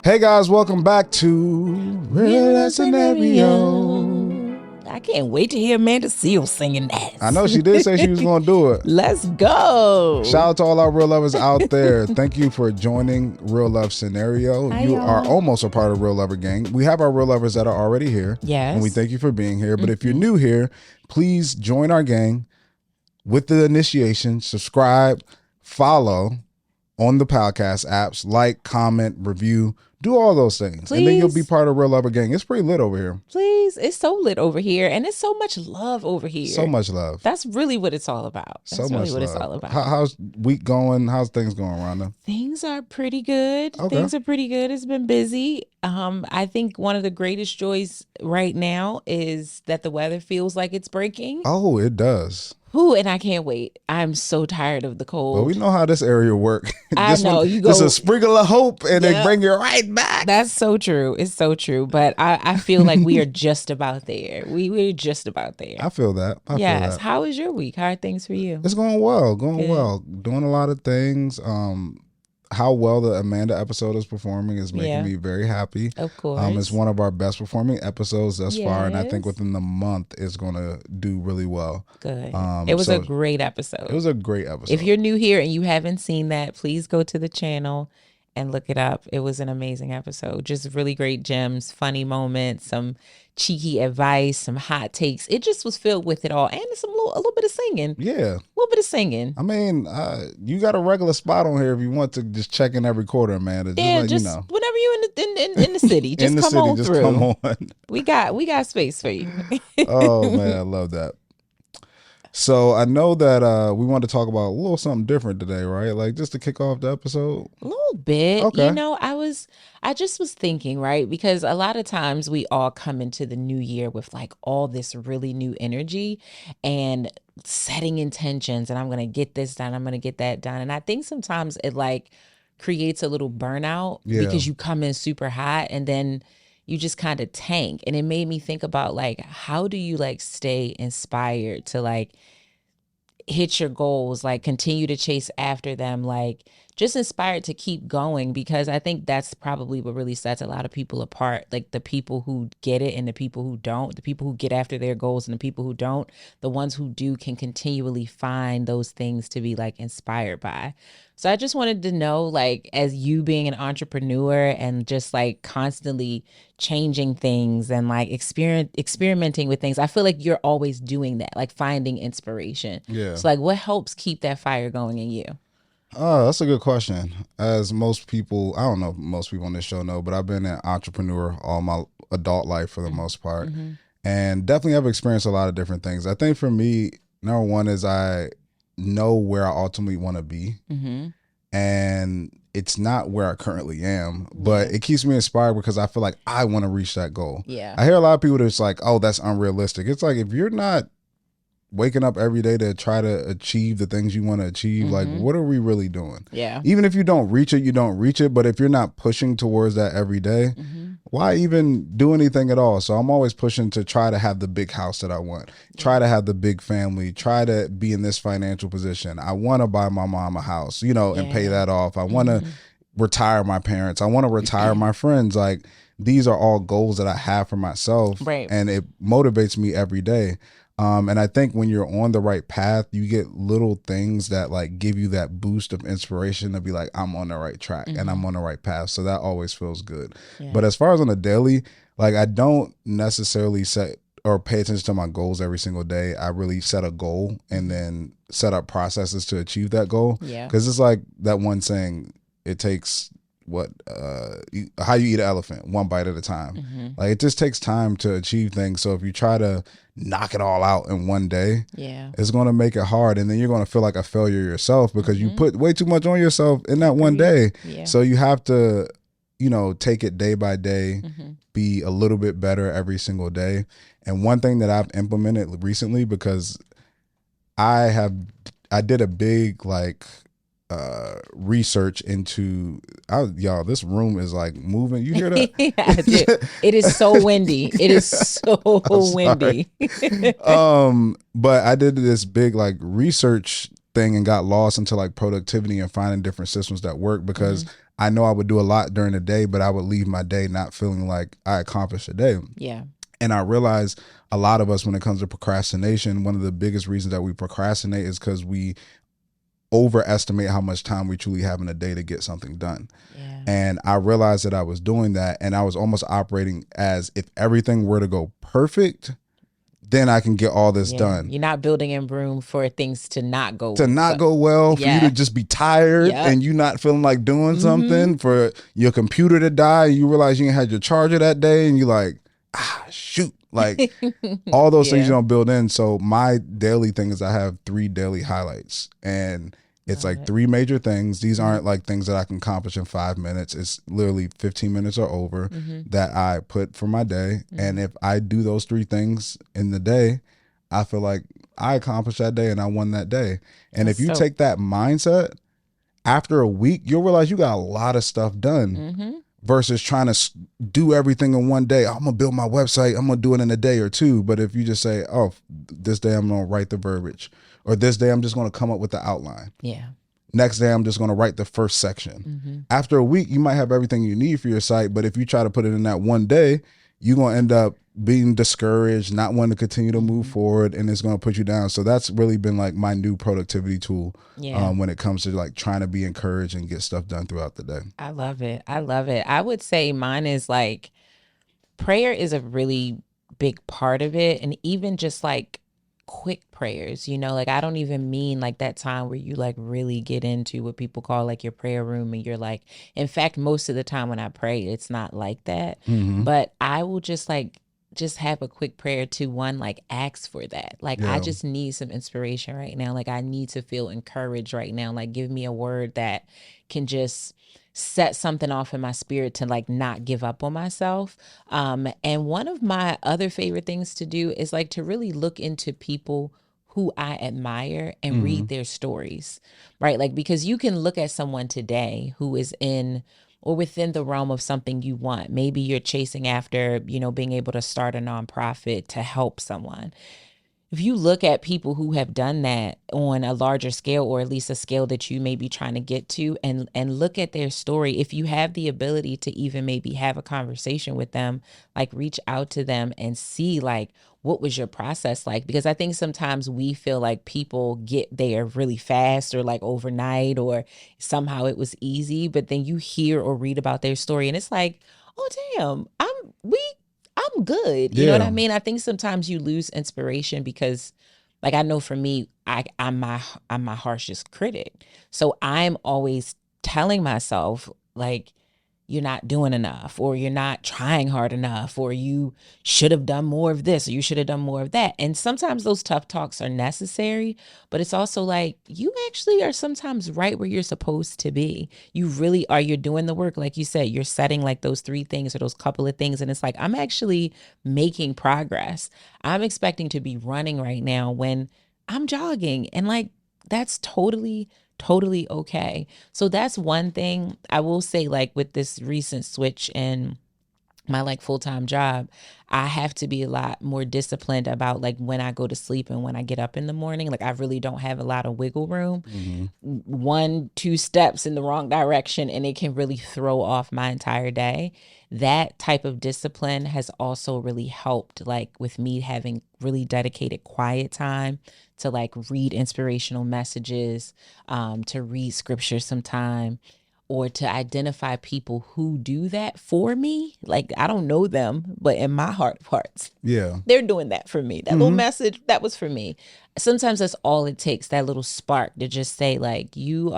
Hey guys, welcome back to RLS Scenario. I can't wait to hear Amanda Seales singing that. I know she did say she was going to do it. Let's go. Shout out to all our real lovers out there. Thank you for joining Real Love Scenario. Hi, you y'all. are almost a part of Real Lover Gang. We have our real lovers that are already here. Yes. And we thank you for being here. But if you're new here, please join our gang with the initiation. Subscribe, follow on the podcast apps, like, comment, review. Do all those things. Please. And then you'll be part of Real Lover Gang. It's pretty lit over here. Please. It's so lit over here. And it's so much love over here. So much love. That's really what it's all about. That's So really much what love. it's all about. How's week going? How's things going, Rhonda? Things are pretty good. Okay. Things are pretty good. It's been busy. I think one of the greatest joys right now is that the weather feels like it's breaking. Oh, it does. Ooh, and I can't wait. I'm so tired of the cold. Well, we know how this area work. I know. You go just a sprinkle of hope and they Yeah. bring you right back. That's so true. It's so true. But I feel like we are just about there. We're just about there. I feel that. I feel Yes. that. How is your week? How are things for you? It's going well. Going Good. well. Doing a lot of things. How well the Amanda episode is performing is making Yeah. me very happy. Of course. It's one of our best performing episodes thus far, and I think Yes. within the month it's going to do really well. Good. Um, It was so a great episode. It was a great episode. If you're new here and you haven't seen that, please go to the channel and look it up. It was an amazing episode. Just really great gems, funny moments, some cheeky advice, some hot takes. It just was filled with it all. And a little bit of singing. Yeah. A little bit of singing. I mean, you got a regular spot on here if you want to just check in every quarter, Amanda. Just Yeah, let just you know. whenever you in the city, just In the come city, on just through. come on. We got space for you. Oh man, I love that. So I know that we want to talk about a little something different today, right? Like just to kick off the episode. A little bit. Okay. You know, I just was thinking, right? Because a lot of times we all come into the new year with like all this really new energy and setting intentions, and I'm going to get this done, I'm going to get that done. And I think sometimes it like creates a little burnout Yeah. because you come in super hot and then you just kind of tank. And it made me think about like, how do you like stay inspired to like hit your goals, like continue to chase after them, like just inspired to keep going? Because I think that's probably what really sets a lot of people apart, like the people who get it and the people who don't, the people who get after their goals and the people who don't. The ones who do can continually find those things to be like inspired by. So I just wanted to know, like, as you being an entrepreneur and just like constantly changing things and like experimenting with things, I feel like you're always doing that, like finding inspiration. Yeah. So like, what helps keep that fire going in you? Oh, that's a good question. As most people, I don't know if most people on this show know, but I've been an entrepreneur all my adult life for the most part. And definitely have experienced a lot of different things. I think for me, number one is I know where I ultimately want to be. And it's not where I currently am, but it keeps me inspired because I feel like I want to reach that goal. Yeah. I hear a lot of people that's like, oh, that's unrealistic. It's like, if you're not waking up every day to try to achieve the things you want to achieve, like, what are we really doing? Yeah. Even if you don't reach it, you don't reach it. But if you're not pushing towards that every day, why even do anything at all? So I'm always pushing to try to have the big house that I want, try to have the big family, try to be in this financial position. I want to buy my mom a house, you know, and pay that off. I want to retire my parents. I want to retire my friends. Like, these are all goals that I have for myself. Right. And it motivates me every day. And I think when you're on the right path, you get little things that like give you that boost of inspiration to be like, I'm on the right track and I'm on the right path. So that always feels good. Yeah. But as far as on a daily, like, I don't necessarily set or pay attention to my goals every single day. I really set a goal and then set up processes to achieve that goal. Yeah. Because it's like that one saying, it takes how you eat an elephant, one bite at a time. Like, it just takes time to achieve things. So if you try to knock it all out in one day, it's going to make it hard, and then you're going to feel like a failure yourself because you put way too much on yourself in that one day. So you have to, you know, take it day by day, be a little bit better every single day. And one thing that I've implemented recently, because I did a big like research into y'all, this room is like moving. You hear that? It is so windy. It is so windy. But I did this big like research thing and got lost into like productivity and finding different systems that work, because I know I would do a lot during the day, but I would leave my day not feeling like I accomplished a day. Yeah. And I realize a lot of us, when it comes to procrastination, one of the biggest reasons that we procrastinate is because we overestimate how much time we truly have in a day to get something done. Yeah. And I realized that I was doing that, and I was almost operating as if everything were to go perfect, then I can get all this done. You're not building in room for things to not go well, for you to just be tired and you not feeling like doing something, for your computer to die, and you realize you ain't had your charger that day, and you like, shoot, like all those things you don't build in. So my daily thing is I have 3 daily highlights, and it's like 3 major things. These aren't like things that I can accomplish in 5 minutes. It's literally 15 minutes or over that I put for my day. And if I do those 3 things in the day, I feel like I accomplished that day and I won that day. And if you take that mindset, after a week, you'll realize you got a lot of stuff done versus trying to do everything in one day. I'm going to build my website. I'm going to do it in a day or 2. But if you just say, oh, this day I'm going to write the verbiage, or this day I'm just going to come up with the outline. Yeah. Next day I'm just going to write the first section. After a week, you might have everything you need for your site. But if you try to put it in that one day, you're going to end up being discouraged, not wanting to continue to move forward, and it's going to put you down. So that's really been like my new productivity tool when it comes to like trying to be encouraged and get stuff done throughout the day. I love it. I love it. I would say mine is like prayer is a really big part of it. And even just like quick prayers, you know, like I don't even mean like that time where you like really get into what people call like your prayer room, and you're like, in fact, most of the time when I pray, it's not like that. But I will just have a quick prayer to one, like ask for that. Like I just need some inspiration right now. Like I need to feel encouraged right now. Like give me a word that can just set something off in my spirit to like not give up on myself. And one of my other favorite things to do is like to really look into people who I admire and read their stories, right? Like, because you can look at someone today who is in or within the realm of something you want. Maybe you're chasing after, you know, being able to start a nonprofit to help someone. If you look at people who have done that on a larger scale, or at least a scale that you may be trying to get to, and look at their story, if you have the ability to even maybe have a conversation with them, like reach out to them and see like, what was your process like? Because I think sometimes we feel like people get there really fast or like overnight, or somehow it was easy, but then you hear or read about their story and it's like, oh damn, I'm good. You know what I mean? I think sometimes you lose inspiration because, like, I know for me, I'm my harshest critic. So I'm always telling myself, like, you're not doing enough, or you're not trying hard enough, or you should have done more of this, or you should have done more of that. And sometimes those tough talks are necessary, but it's also like, you actually are sometimes right where you're supposed to be. You really are. You're doing the work. Like you said, you're setting like those 3 things or those couple of things. And it's like, I'm actually making progress. I'm expecting to be running right now when I'm jogging, and like, that's totally okay. So that's one thing I will say, like with this recent switch in my like full-time job, I have to be a lot more disciplined about like when I go to sleep and when I get up in the morning. Like I really don't have a lot of wiggle room. 1-2 steps in the wrong direction and it can really throw off my entire day. That type of discipline has also really helped, like with me having really dedicated quiet time to like read inspirational messages, to read scripture sometime, or to identify people who do that for me. Like I don't know them, but in my heart of hearts, they're doing that for me. That little message, that was for me. Sometimes that's all it takes, that little spark to just say like, you're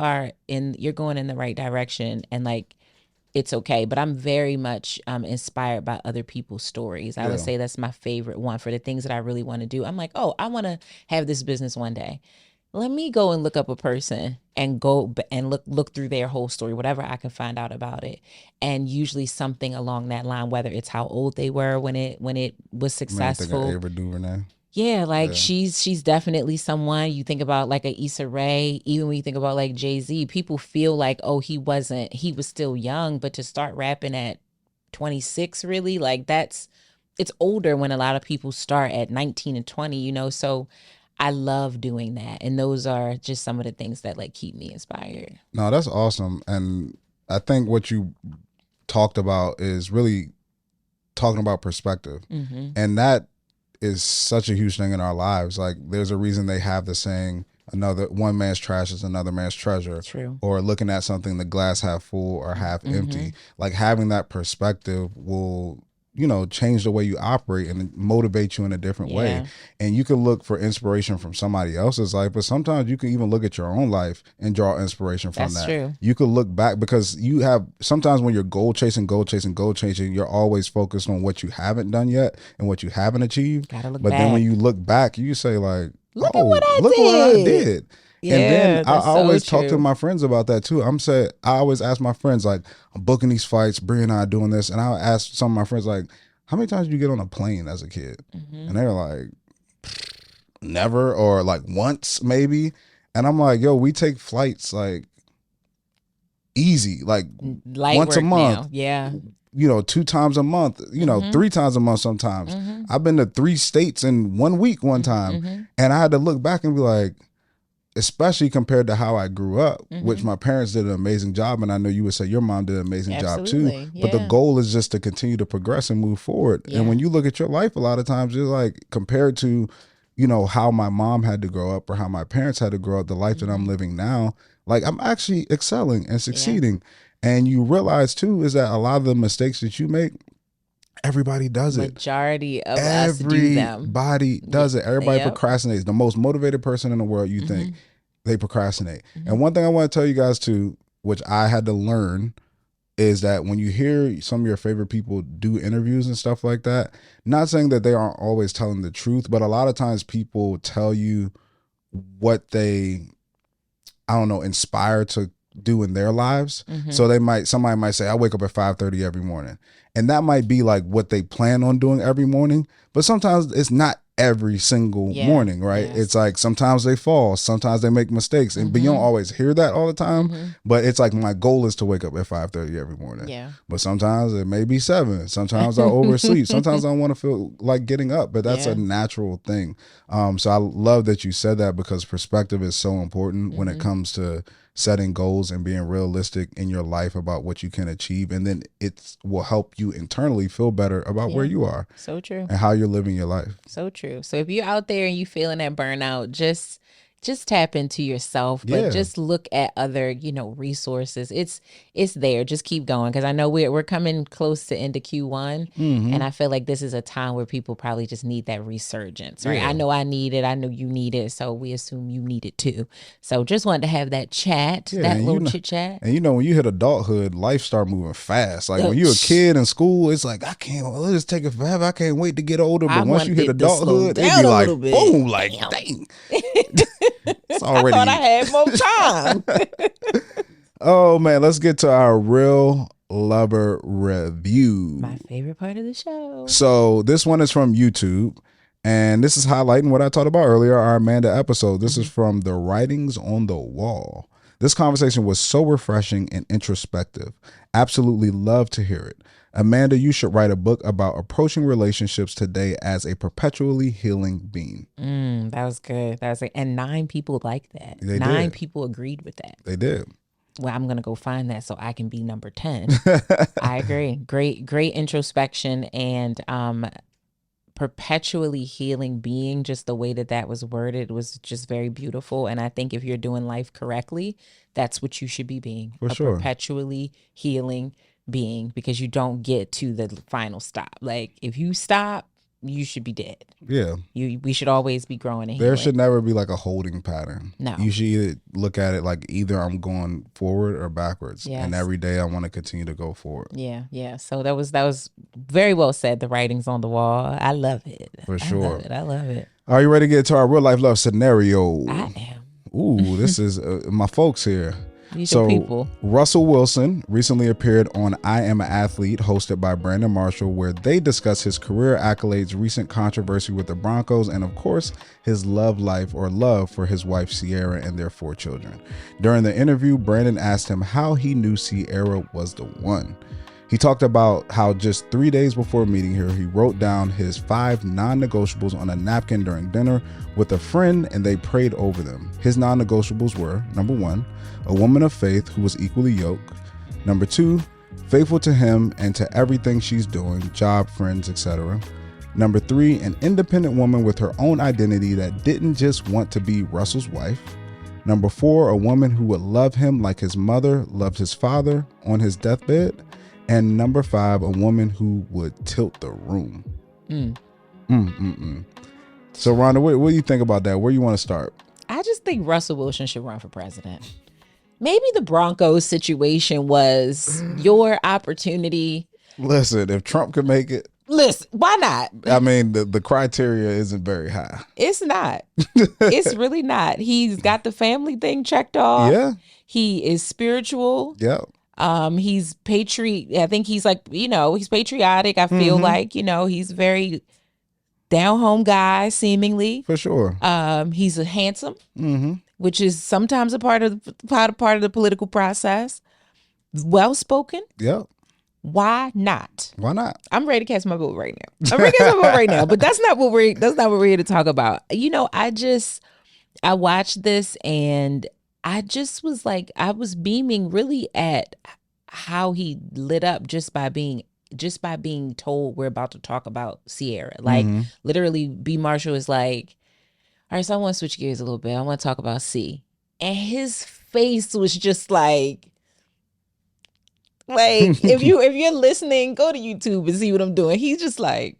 going in the right direction, and like, it's okay. But I'm very much inspired by other people's stories. I would say that's my favorite one for the things that I really want to do. I'm like, oh, I want to have this business one day. Let me go and look up a person and go and look through their whole story, whatever I can find out about it. And usually something along that line, whether it's how old they were when it was successful. Man, I think I Ava DuVernay. Yeah, like she's definitely someone. You think about like a Issa Rae, even when you think about like Jay-Z, people feel like, oh, he was still young, but to start rapping at 26, really, like it's older when a lot of people start at 19 and 20, you know? So I love doing that. And those are just some of the things that like keep me inspired. No, that's awesome. And I think what you talked about is really talking about perspective. And that is such a huge thing in our lives. Like, there's a reason they have the saying, one man's trash is another man's treasure. True. Or looking at something, the glass half full or half empty. Like, having that perspective will, change the way you operate and motivate you in a different way. And you can look for inspiration from somebody else's life, but sometimes you can even look at your own life and draw inspiration from that. That's true. You could look back, because you have, sometimes when you're goal chasing, you're always focused on what you haven't done yet and what you haven't achieved. Gotta look but back. then when you look back, you say like, look at what I did. Yeah, and then I always so talk to my friends about that too. I always ask my friends, like, I'm booking these flights, Brie and I are doing this. And I'll ask some of my friends, like, how many times did you get on a plane as a kid? And they're like, never, or like once maybe. And I'm like, yo, we take flights like easy, like light once a work month. now. Yeah. 2 times a month, 3 times a month sometimes. I've been to 3 states in 1 week one time. And I had to look back and be like, especially compared to how I grew up, which my parents did an amazing job. And I know you would say your mom did an amazing job too. But the goal is just to continue to progress and move forward. And when you look at your life, a lot of times it's like, compared to, how my mom had to grow up or how my parents had to grow up, the life that I'm living now, like, I'm actually excelling and succeeding. And you realize too, is that a lot of the mistakes that you make, everybody does it. Majority of us do them. Everybody does it. Everybody procrastinates. The most motivated person in the world, you think, they procrastinate. And one thing I want to tell you guys too, which I had to learn, is that when you hear some of your favorite people do interviews and stuff like that, not saying that they aren't always telling the truth, but a lot of times people tell you what they, inspire to do in their lives. So somebody might say, I wake up at 5:30 every morning. And that might be like what they plan on doing every morning, but sometimes it's not every single morning, right? It's like sometimes they fall, sometimes they make mistakes, and but you don't always hear that all the time. But it's like, my goal is to wake up at 5:30 every morning. But sometimes it may be 7. Sometimes I oversleep. Sometimes I don't want to feel like getting up, but that's a natural thing. So I love that you said that, because perspective is so important when it comes to setting goals and being realistic in your life about what you can achieve. And then it will help you internally feel better about where you are. So true. And how you're living your life. So true. So if you're out there and you feeling that burnout, just tap into yourself, but just look at other, resources. It's there. Just keep going. Cause I know we're coming close to end of Q1. And I feel like this is a time where people probably just need that resurgence, right? I know I need it. I know you need it. So we assume you need it too. So just wanted to have that chat, that little chit chat. And when you hit adulthood, life start moving fast. Like when you're a kid in school, it's like, let's just take it forever. I can't wait to get older. But once you hit adulthood, it'd be like, boom, like, dang. It's already. I thought I had more time. Oh man, let's get to our real lover review. My favorite part of the show. So this one is from YouTube, and this is highlighting what I talked about earlier, our Amanda episode. This is from The Writings on the Wall. This conversation was so refreshing and introspective. Absolutely love to hear it. Amanda, you should write a book about approaching relationships today as a perpetually healing being. That was good. And 9 people liked that. They 9 did. people agreed with that. They did. Well, I'm going to go find that so I can be number 10. I agree. Great introspection and perpetually healing being. Just the way that was worded was just very beautiful. And I think if you're doing life correctly, that's what you should be being. For sure. Perpetually healing being, because you don't get to the final stop. Like if you stop, you should be dead. Yeah. We should always be growing and healing. There should never be like a holding pattern. No. You should either look at it like either I'm going forward or backwards. Yes. And every day I want to continue to go forward. Yeah. So that was very well said. The writing's on the wall. I love it. For sure. I love it. Are you ready to get to our real life love scenario? I am. Ooh, this is my folks here. These are people. Russell Wilson recently appeared on I Am an Athlete, hosted by Brandon Marshall, where they discuss his career accolades, recent controversy with the Broncos, and of course, his love life or love for his wife Sierra and their 4 children. During the interview, Brandon asked him how he knew Sierra was the one. He talked about how just 3 days before meeting her, he wrote down his 5 non-negotiables on a napkin during dinner with a friend, and they prayed over them. His non-negotiables were, number 1, a woman of faith who was equally yoked. Number 2, faithful to him and to everything she's doing, job, friends, etc. Number 3, an independent woman with her own identity that didn't just want to be Russell's wife. Number 4, a woman who would love him like his mother loved his father on his deathbed. And number 5, a woman who would tilt the room. So, Rhonda, what do you think about that? Where do you want to start? I just think Russell Wilson should run for president. Maybe the Broncos situation was your opportunity. Listen, if Trump could make it. Listen, why not? I mean, the criteria isn't very high. It's not. It's really not. He's got the family thing checked off. Yeah. He is spiritual. Yeah. He's I think he's like, he's patriotic. I feel like, he's very down home guy, seemingly. For sure. He's a handsome, which is sometimes a part of the political process. Well spoken. Yeah. Why not? Why not? I'm ready to cast my vote right now. But that's not what we're here to talk about. I watched this and I just was like, I was beaming really at how he lit up just by being told we're about to talk about Sierra. Like literally B. Marshall is like, all right, so I want to switch gears a little bit. I want to talk about C. And his face was just like if you're listening, go to YouTube and see what I'm doing. He's just like,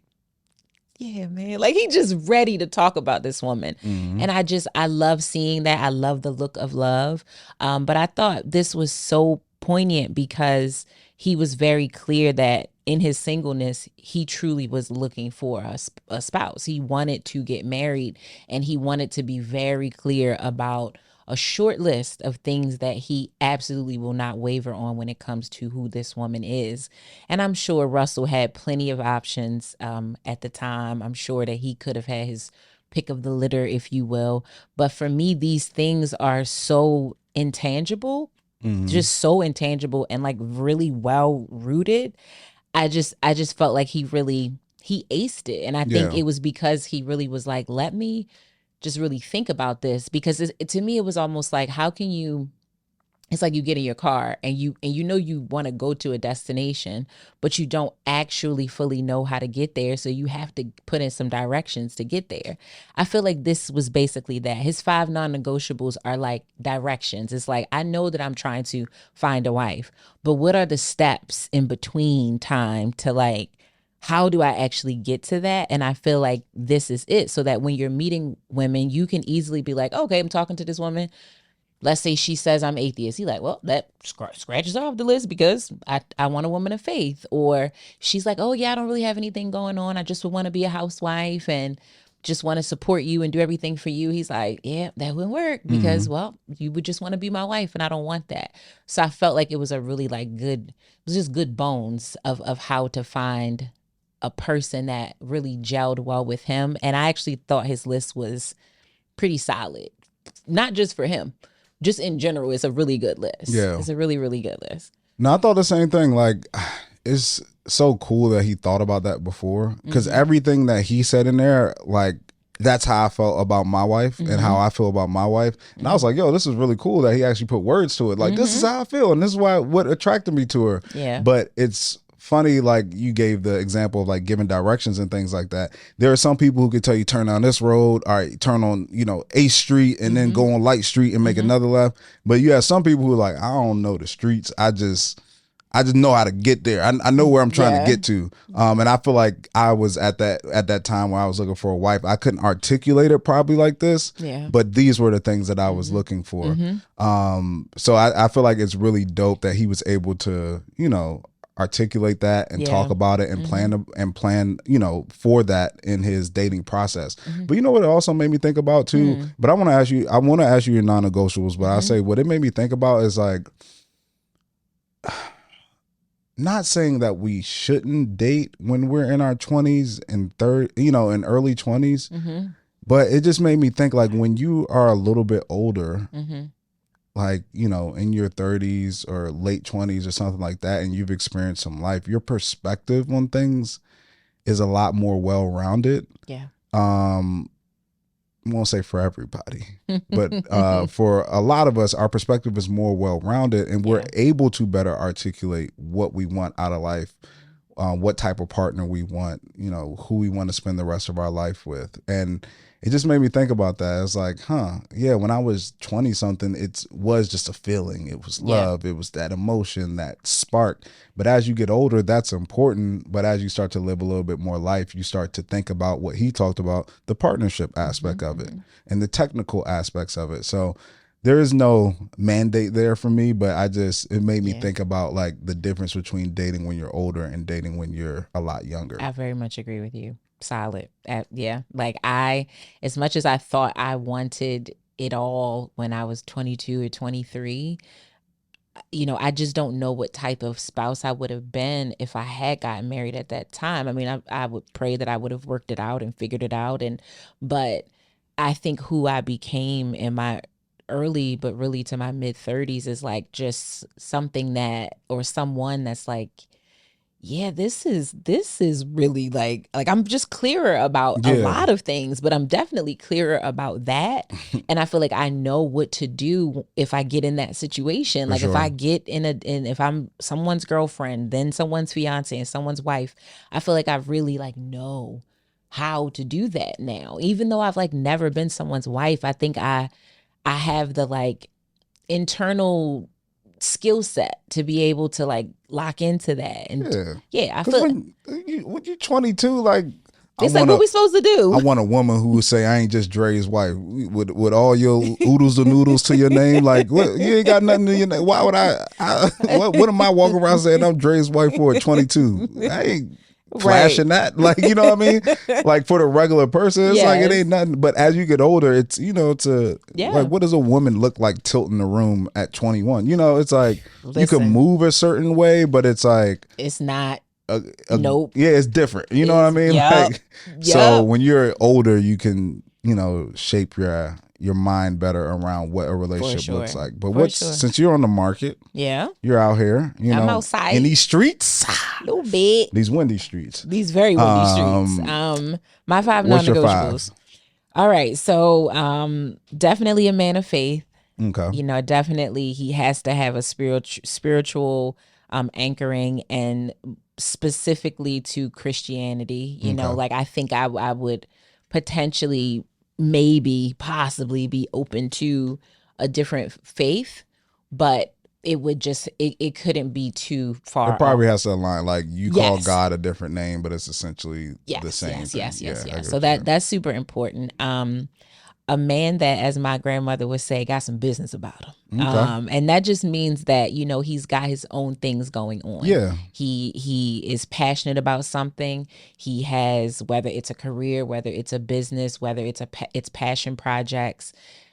yeah, man. Like he's just ready to talk about this woman. And I love seeing that. I love the look of love. But I thought this was so poignant because he was very clear that in his singleness, he truly was looking for a spouse. He wanted to get married and he wanted to be very clear about a short list of things that he absolutely will not waver on when it comes to who this woman is. And I'm sure Russell had plenty of options at the time. I'm sure that he could have had his pick of the litter, if you will. But for me, these things are so intangible, just so intangible and like really well rooted. I just felt like he aced it. And I think it was because he really was like, let me just really think about this, because to me it was almost like, how can you, it's like you get in your car and you want to go to a destination, but you don't actually fully know how to get there, so you have to put in some directions to get there. I feel like this was basically that. His 5 non-negotiables are like directions. It's like, I know that I'm trying to find a wife, but what are the steps in between time to like, how do I actually get to that? And I feel like this is it, so that when you're meeting women, you can easily be like, okay, I'm talking to this woman. Let's say she says I'm atheist. He's like, well, that scratches off the list because I want a woman of faith. Or she's like, oh yeah, I don't really have anything going on. I just would want to be a housewife and just want to support you and do everything for you. He's like, yeah, that wouldn't work because, well, you would just want to be my wife and I don't want that. So I felt like it was a really it was just good bones of how to find a person that really gelled well with him. And I actually thought his list was pretty solid, not just for him, just in general. It's a really good list. Yeah. It's a really, really good list. No, I thought the same thing. Like, it's so cool that he thought about that before, because everything that he said in there, like, that's how I felt about my wife and how I feel about my wife. And I was like, yo, this is really cool that he actually put words to it. Like, this is how I feel. And this is what attracted me to her. Yeah. But it's funny, like you gave the example of like giving directions and things like that. There are some people who could tell you turn down this road, all right, turn on 8th Street and then go on Light Street and make another left. But you have some people who are like, I don't know the streets. I just know how to get there. I know where I'm trying to get to. And I feel like I was at that time where I was looking for a wife. I couldn't articulate it probably like this, but these were the things that I was looking for. So I feel like it's really dope that he was able to, articulate that and talk about it and plan for that in his dating process. But you know what it also made me think about too, but I want to ask you your non-negotiables, but I say what it made me think about is like, not saying that we shouldn't date when we're in our 20s and in early 20s, but it just made me think like when you are a little bit older, like, you know, in your 30s or late 20s or something like that, and you've experienced some life, your perspective on things is a lot more well-rounded. Yeah. I won't say for everybody, but for a lot of us, our perspective is more well-rounded, and we're able to better articulate what we want out of life, what type of partner we want, you know, who we want to spend the rest of our life with. And it just made me think about that. It's like, yeah, when I was 20 something, it was just a feeling. It was love. It was that emotion, that spark. But as you get older, that's important. But as you start to live a little bit more life, you start to think about what he talked about, the partnership aspect of it and the technical aspects of it. So there is no mandate there for me, but it made me think about like the difference between dating when you're older and dating when you're a lot younger. I very much agree with you. Solid. Yeah. Like as much as I thought I wanted it all when I was 22 or 23, you know, I just don't know what type of spouse I would have been if I had gotten married at that time. I mean, I would pray that I would have worked it out and figured it out. But I think who I became in my early, but really to my mid 30s is like just something that, or someone that's like, yeah, this is really like I'm just clearer about a lot of things, but I'm definitely clearer about that. And I feel like I know what to do if I get in that situation. Like if I get if I'm someone's girlfriend, then someone's fiance and someone's wife, I feel like I really like know how to do that now. Even though I've like never been someone's wife, I think I have the like internal skill set to be able to like lock into that. And I feel when you're 22, like it's like what we supposed to do. I want a woman who would say I ain't just Dre's wife with all your oodles and noodles to your name. Like what, you ain't got nothing to your name. Why would what am I walking around saying I'm Dre's wife for at 22? I ain't flashing that, like, you know what I mean? Like for the regular person, it's like it ain't nothing. But as you get older, it's, you know, like what does a woman look like tilting the room at 21? You know, it's like you can move a certain way, but it's like it's not. Nope. Yeah, it's different. You know what I mean? Like, so when you're older, you can, you know, shape your mind better around what a relationship looks like. But since you're on the market, you're out here, you know, I'm outside in these streets, a little bit, these windy streets, these very windy streets. My 5 non-negotiables. All right, so definitely a man of faith. Okay, you know, definitely he has to have a spiritual anchoring, and specifically to Christianity. You know, like I think I would potentially, possibly be open to a different faith, but it would just it couldn't be too far. It probably has to align. Like you call God a different name, but it's essentially the same. Yes. So that's super important. A man that, as my grandmother would say, got some business about him. And that just means that, you know, he's got his own things going on. Yeah. He is passionate about something. He has, whether it's a career, whether it's a business, whether it's passion projects,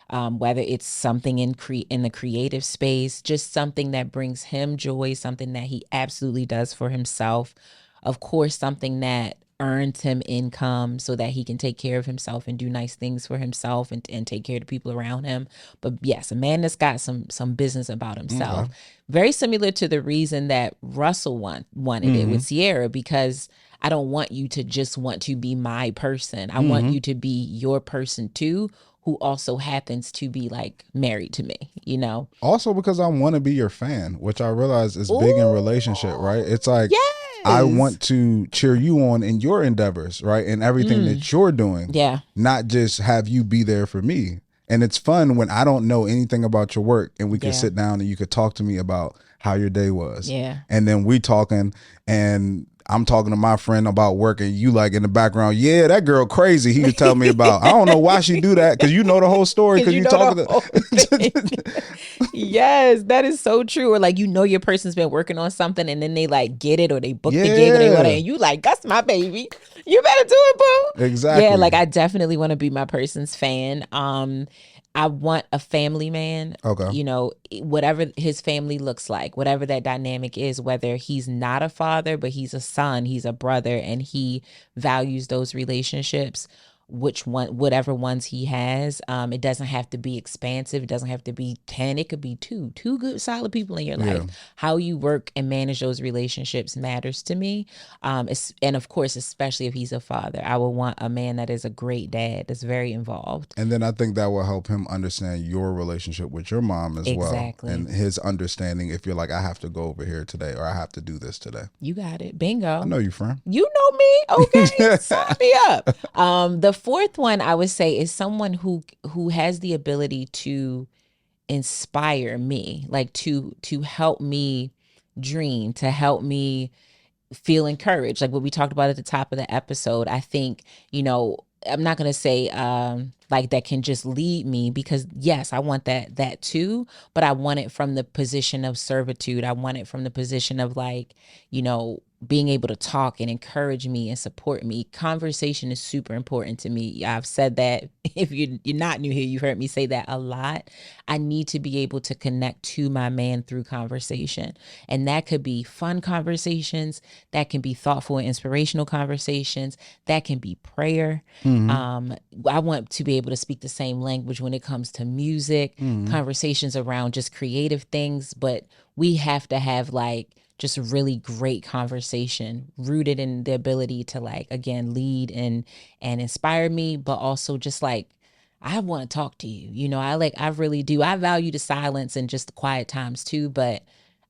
whether it's something in the creative space, just something that brings him joy, something that he absolutely does for himself. Of course, something that earns him income so that he can take care of himself and do nice things for himself and take care of the people around him. But yes, a man that's got some business about himself. Very similar to the reason that Russell wanted it with Sierra, because I don't want you to just want to be my person. I want you to be your person too, who also happens to be like married to me, you know? Also because I want to be your fan, which I realize is big in relationship, right? It's like, I want to cheer you on in your endeavors, right? And everything that you're doing. Yeah. Not just have you be there for me. And it's fun when I don't know anything about your work and we can sit down and you could talk to me about how your day was. Yeah. And then we talking and I'm talking to my friend about work and you like in the background, yeah, that girl crazy. He was telling me about, I don't know why she do that. Cause you know the whole story. Cause you talking to. Yes, that is so true. Or like, you know, your person's been working on something and then they like get it or they book the gig or they whatever. And you like, that's my baby. You better do it, boo. Exactly. Yeah. Like I definitely want to be my person's fan. I want a family man. Okay. You know, whatever his family looks like, whatever that dynamic is, whether he's not a father, but he's a son, he's a brother, and he values those relationships. whatever ones he has. It doesn't have to be expansive. It doesn't have to be 10. It could be two good solid people in your life. How you work and manage those relationships matters to me. And of course, especially if he's a father, I would want a man that is a great dad, that's very involved. And then I think that will help him understand your relationship with your mom as well. And his understanding if you're like, I have to go over here today or I have to do this today. You got it. Bingo. I know you, friend. You know me. Okay. Sign me up. The fourth one I would say is someone who has the ability to inspire me, like to help me dream, to help me feel encouraged. Like what we talked about at the top of the episode. I think, I'm not going to say like that can just lead me, because yes, I want that too, but I want it from the position of servitude. I want it from the position of like, being able to talk and encourage me and support me. Conversation is super important to me. I've said that. If you're not new here, you've heard me say that a lot. I need to be able to connect to my man through conversation. And that could be fun conversations. That can be thoughtful and inspirational conversations. That can be prayer. I want to be able to speak the same language when it comes to music, conversations around just creative things. But we have to have like just really great conversation rooted in the ability to like, again, lead and inspire me, but also just like, I want to talk to you. I really do. I value the silence and just the quiet times too, but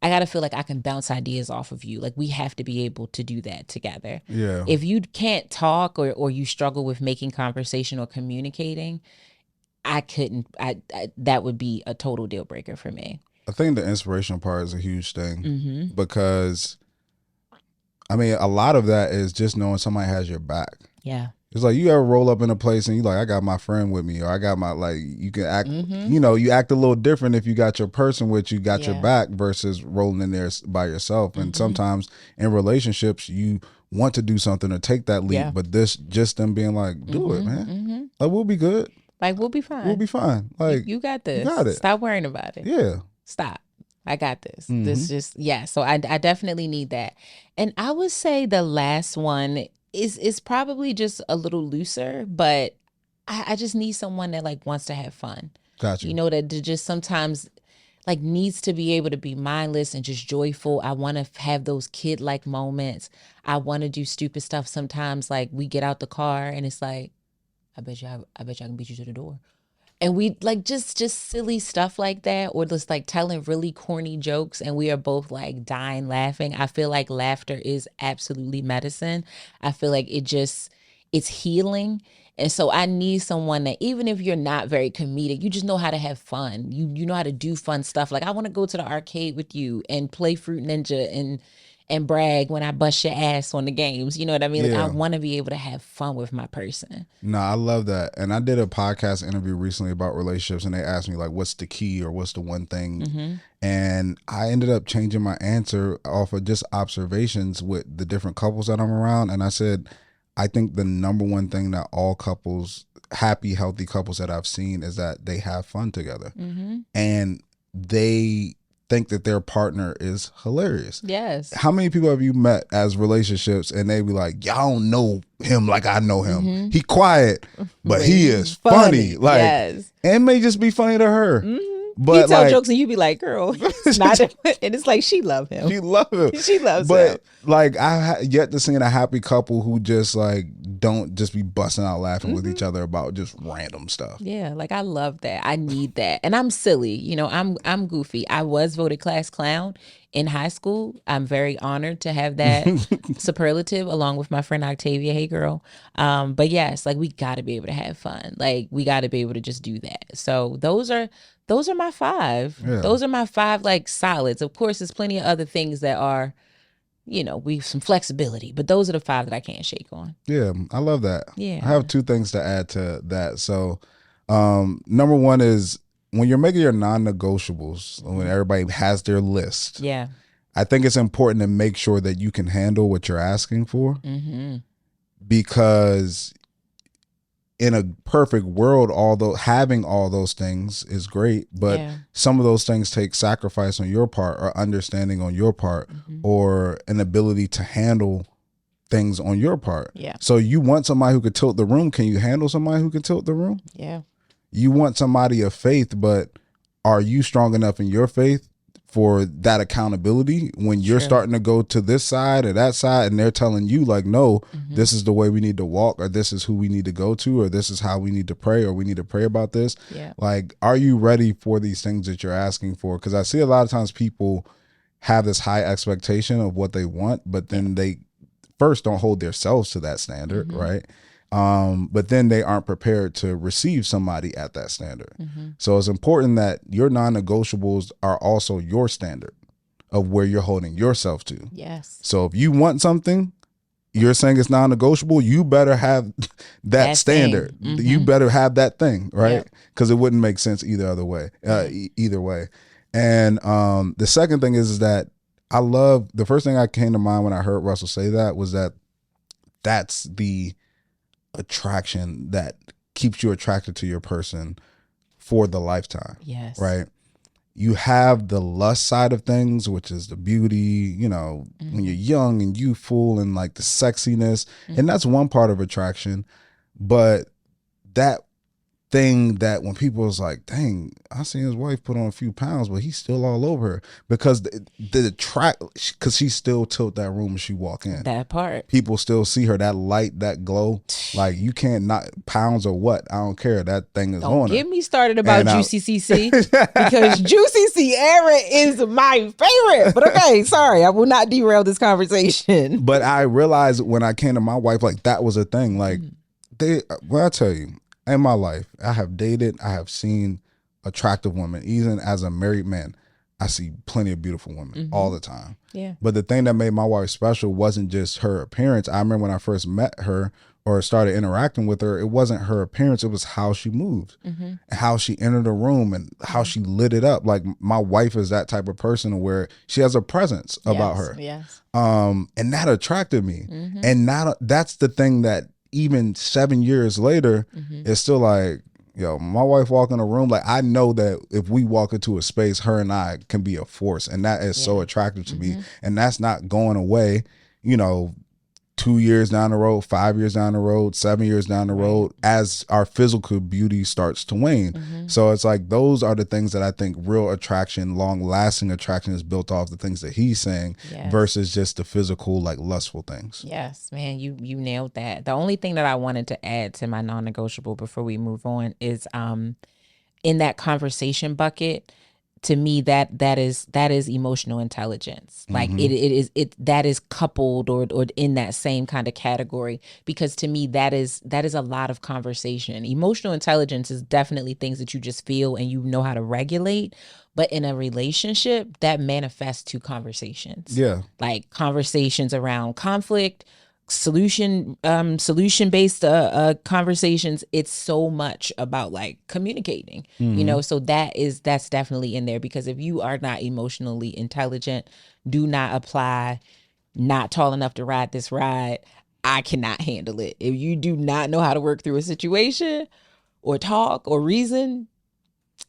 I got to feel like I can bounce ideas off of you. Like we have to be able to do that together. Yeah. If you can't talk or you struggle with making conversation or communicating, that would be a total deal breaker for me. I think the inspirational part is a huge thing because, I mean, a lot of that is just knowing somebody has your back. Yeah. It's like you ever roll up in a place and you like, I got my friend with me, or I got my, like, you can act, you act a little different if you got your person with you, got your back versus rolling in there by yourself. And sometimes in relationships, you want to do something or take that leap, but this just them being like, do it, man. Like, we'll be good. Like, we'll be fine. We'll be fine. Like, you got this. You got it. Stop worrying about it. Yeah. Stop. I got this. This just, so I definitely need that. And I would say the last one is probably just a little looser, but I just need someone that like wants to have fun. Gotcha. That just sometimes like needs to be able to be mindless and just joyful. I want to have those kid-like moments. I want to do stupid stuff sometimes. Like we get out the car and it's like, I bet you I can beat you to the door. And we like just silly stuff like that, or just like telling really corny jokes and we are both like dying laughing. I feel like laughter is absolutely medicine. I feel like it's healing. And so I need someone that even if you're not very comedic, you just know how to have fun. You know how to do fun stuff. Like I want to go to the arcade with you and play Fruit Ninja and brag when I bust your ass on the games. You know what I mean? Like I want to be able to have fun with my person. No, I love that. And I did a podcast interview recently about relationships and they asked me like, what's the key or what's the one thing? And I ended up changing my answer off of just observations with the different couples that I'm around. And I said, I think the number one thing that all couples, happy, healthy couples that I've seen is that they have fun together. And they think that their partner is hilarious. Yes. How many people have you met as relationships and they be like, y'all don't know him like I know him. He quiet, but he is funny. Like, and it may just be funny to her. But he tell jokes and you be like, girl, it's not. And it's like she love him. She love him. She loves him. But like I yet to see a happy couple who just like don't just be busting out laughing with each other about just random stuff. Yeah, like I love that. I need that. And I'm silly. I'm goofy. I was voted class clown in high school. I'm very honored to have that superlative along with my friend Octavia. Hey girl. But yes, like we got to be able to have fun. Like we got to be able to just do that. So those are my 5. Yeah. Those are my 5 like solids. Of course, there's plenty of other things that are, we have some flexibility, but those are the 5 that I can't shake on. Yeah, I love that. Yeah. I have 2 things to add to that. So number 1 is when you're making your non-negotiables, when everybody has their list. Yeah. I think it's important to make sure that you can handle what you're asking for. Because in a perfect world, although having all those things is great, but some of those things take sacrifice on your part or understanding on your part or an ability to handle things on your part. Yeah. So you want somebody who could tilt the room. Can you handle somebody who can tilt the room? Yeah. You want somebody of faith, but are you strong enough in your faith for that accountability when you're starting to go to this side or that side and they're telling you like, no, this is the way we need to walk, or this is who we need to go to, or this is how we need to pray, or we need to pray about this. Yeah. Like, are you ready for these things that you're asking for? Because I see a lot of times people have this high expectation of what they want, but then they first don't hold themselves to that standard, right? But then they aren't prepared to receive somebody at that standard. So it's important that your non-negotiables are also your standard of where you're holding yourself to. Yes. So if you want something, you're saying it's non-negotiable, you better have that standard. You better have that thing, right? Because it wouldn't make sense either way. And the second thing is that I love, the first thing that came to mind when I heard Russell say that was that that's the attraction that keeps you attracted to your person for the lifetime. Yes. Right? You have the lust side of things, which is the beauty, you know, when you're young and youthful and like the sexiness. And that's one part of attraction. But that thing that when people was like, dang, I seen his wife put on a few pounds, but he's still all over her, because because she still tilt that room when she walk in. That part. People still see her, that light, that glow. Like, you can't not, pounds or what, I don't care. That thing is on her. Don't get me started about Juicy CC, because Juicy Sierra is my favorite. But okay, sorry, I will not derail this conversation. But I realized when I came to my wife, like, that was a thing. Like, I tell you, in my life, I have dated, I have seen attractive women. Even as a married man, I see plenty of beautiful women all the time. Yeah. But the thing that made my wife special wasn't just her appearance. I remember when I first met her or started interacting with her, it wasn't her appearance, it was how she moved and how she entered a room and how she lit it up. Like, my wife is that type of person where she has a presence about her. Yes. And that attracted me. And now that's the thing that even 7 years later, it's still like, yo, my wife walk in a room, like, I know that if we walk into a space, her and I can be a force. And that is so attractive to me. And that's not going away, you know, 2 years down the road, 5 years down the road, 7 years down the road, as our physical beauty starts to wane. So it's like, those are the things that I think real attraction, long lasting attraction, is built off the things that he's saying versus just the physical, like, lustful things. Yes, man, you nailed that. The only thing that I wanted to add to my non-negotiable before we move on is in that conversation bucket, to me, that is emotional intelligence. Like, that is coupled or in that same kind of category, because to me that is a lot of conversation. Emotional intelligence is definitely things that you just feel and you know how to regulate. But in a relationship, that manifests to conversations. Yeah. Like conversations around conflict, solution-based conversations. It's so much about like communicating, you know, so that's definitely in there, because if you are not emotionally intelligent, do not apply not tall enough to ride this ride. I cannot handle it. If you do not know how to work through a situation or talk or reason,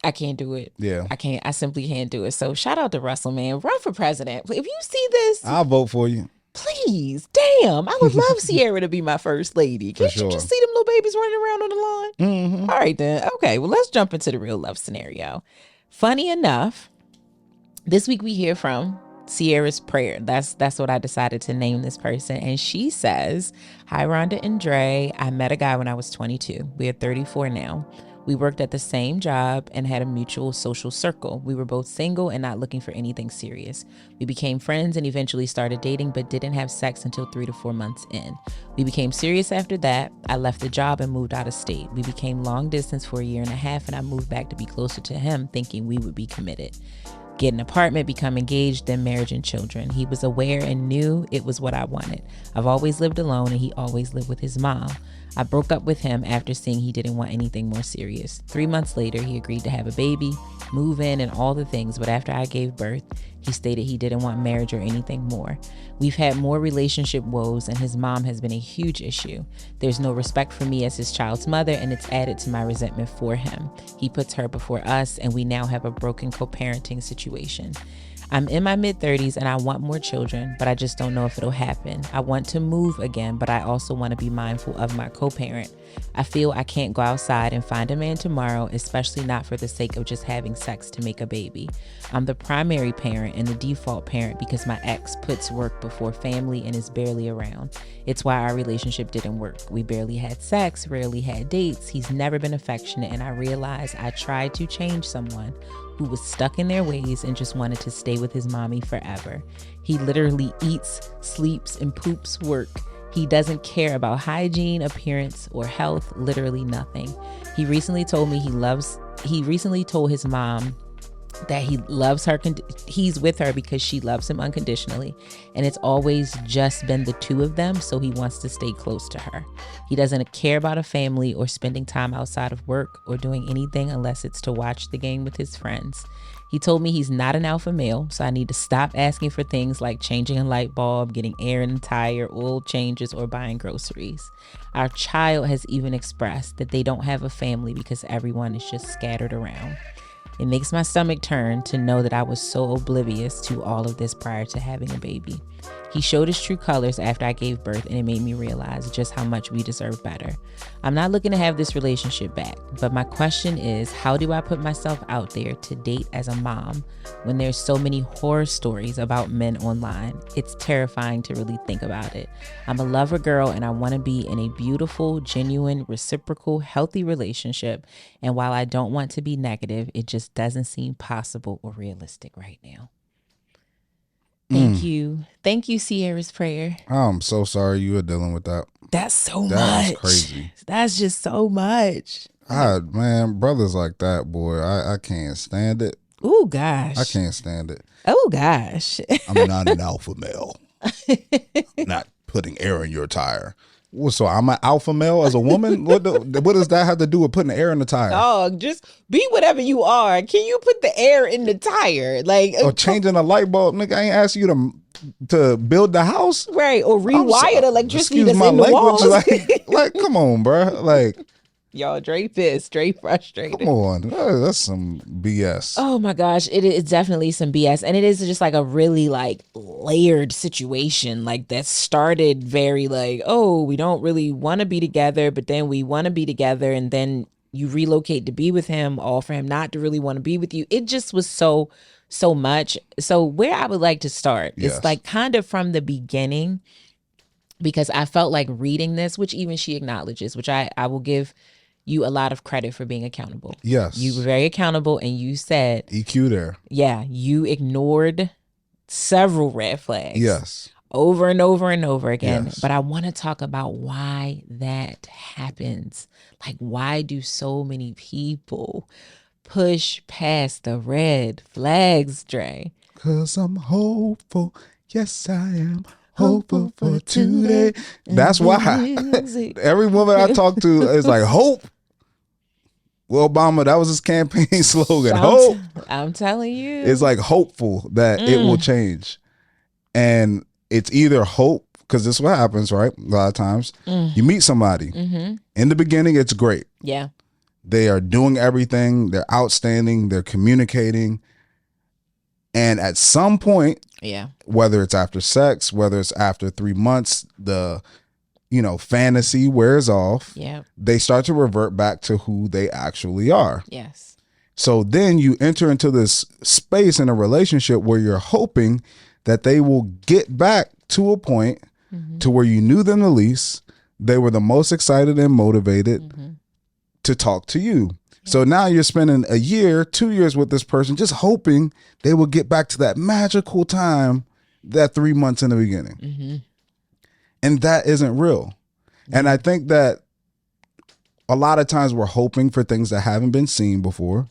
I can't do it. Yeah. I simply can't do it. So shout out to Russell, man. Run for president. If you see this, I'll vote for you. Please, damn, I would love Sierra to be my first lady. Can't you just see them little babies running around on the lawn? All right, then. Okay, well, let's jump into the real love scenario. Funny enough, this week we hear from Sierra's prayer. That's what I decided to name this person. And she says, "Hi, Rhonda and Dre. I met a guy when I was 22. We are 34 now. We worked at the same job and had a mutual social circle. We were both single and not looking for anything serious. We became friends and eventually started dating, but didn't have sex until 3 to 4 months in. We became serious after that. I left the job and moved out of state. We became long distance for a year and a half, and I moved back to be closer to him, thinking we would be committed. Get an apartment, become engaged, then marriage and children. He was aware and knew it was what I wanted. I've always lived alone and he always lived with his mom. I broke up with him after seeing he didn't want anything more serious. 3 months later, he agreed to have a baby, move in, and all the things, but after I gave birth, he stated he didn't want marriage or anything more. We've had more relationship woes, and his mom has been a huge issue. There's no respect for me as his child's mother, and it's added to my resentment for him. He puts her before us, and we now have a broken co-parenting situation. I'm in my mid-30s and I want more children, but I just don't know if it'll happen. I want to move again, but I also want to be mindful of my co-parent. I feel I can't go outside and find a man tomorrow, especially not for the sake of just having sex to make a baby. I'm the primary parent and the default parent because my ex puts work before family and is barely around. It's why our relationship didn't work. We barely had sex, rarely had dates. He's never been affectionate, and I realized I tried to change someone who was stuck in their ways and just wanted to stay with his mommy forever. He literally eats, sleeps, and poops work. He doesn't care about hygiene, appearance, or health, literally nothing. He recently told his mom that he loves her, he's with her because she loves him unconditionally, and it's always just been the two of them, so he wants to stay close to her. He doesn't care about a family or spending time outside of work or doing anything unless it's to watch the game with his friends. He told me he's not an alpha male, so I need to stop asking for things like changing a light bulb, getting air in the tire, oil changes, or buying groceries. Our child has even expressed that they don't have a family because everyone is just scattered around. It makes my stomach turn to know that I was so oblivious to all of this prior to having a baby. He showed his true colors after I gave birth, and it made me realize just how much we deserve better. I'm not looking to have this relationship back, but my question is, how do I put myself out there to date as a mom when there's so many horror stories about men online? It's terrifying to really think about it. I'm a lover girl, and I want to be in a beautiful, genuine, reciprocal, healthy relationship. And while I don't want to be negative, it just doesn't seem possible or realistic right now. Thank you. Thank you, Sierra's prayer. I'm so sorry you were dealing with that. That's so much. That's crazy. That's just so much. Man, brothers like that, boy, I can't stand it. Oh, gosh. I can't stand it. Oh, gosh. I'm not an alpha male. I'm not putting air in your tire. Well, so I'm an alpha male as a woman? What does that have to do with putting air in the tire? Oh, just be whatever you are. Can you put the air in the tire? Like, or changing a light bulb, nigga. I ain't asking you to build the house, right? Or rewire the electricity that's my in the walls. Like, come on, bro. Like, y'all, Dre pissed, Dre frustrated. Come on, that's some BS. Oh my gosh, it is definitely some BS, and it is just like a really like layered situation. Like that started very like, oh, we don't really want to be together, but then we want to be together, and then you relocate to be with him, all for him not to really want to be with you. It just was so much. So where I would like to start is like kind of from the beginning, because I felt like reading this, which even she acknowledges, which I will give you a lot of credit for being accountable. Yes. You were very accountable, and you said EQ there. Yeah, you ignored several red flags. Yes. Over and over and over again. Yes. But I want to talk about why that happens. Like, why do so many people push past the red flags, Dre? 'Cause I'm hopeful. Yes, I am. Hopeful for today. That's why every woman I talk to is like, hope. Well, Obama, that was his campaign slogan. Hope. I'm telling you. It's like hopeful that it will change. And it's either hope, because this is what happens, right? A lot of times. You meet somebody. In the beginning, it's great. Yeah. They are doing everything. They're outstanding. They're communicating. And at some point, whether it's after sex, whether it's after 3 months, the fantasy wears off. Yeah. They start to revert back to who they actually are. Yes. So then you enter into this space in a relationship where you're hoping that they will get back to a point to where you knew them the least. They were the most excited and motivated to talk to you. So now you're spending a year, 2 years with this person, just hoping they will get back to that magical time, that 3 months in the beginning. And that isn't real. And I think that a lot of times we're hoping for things that haven't been seen before.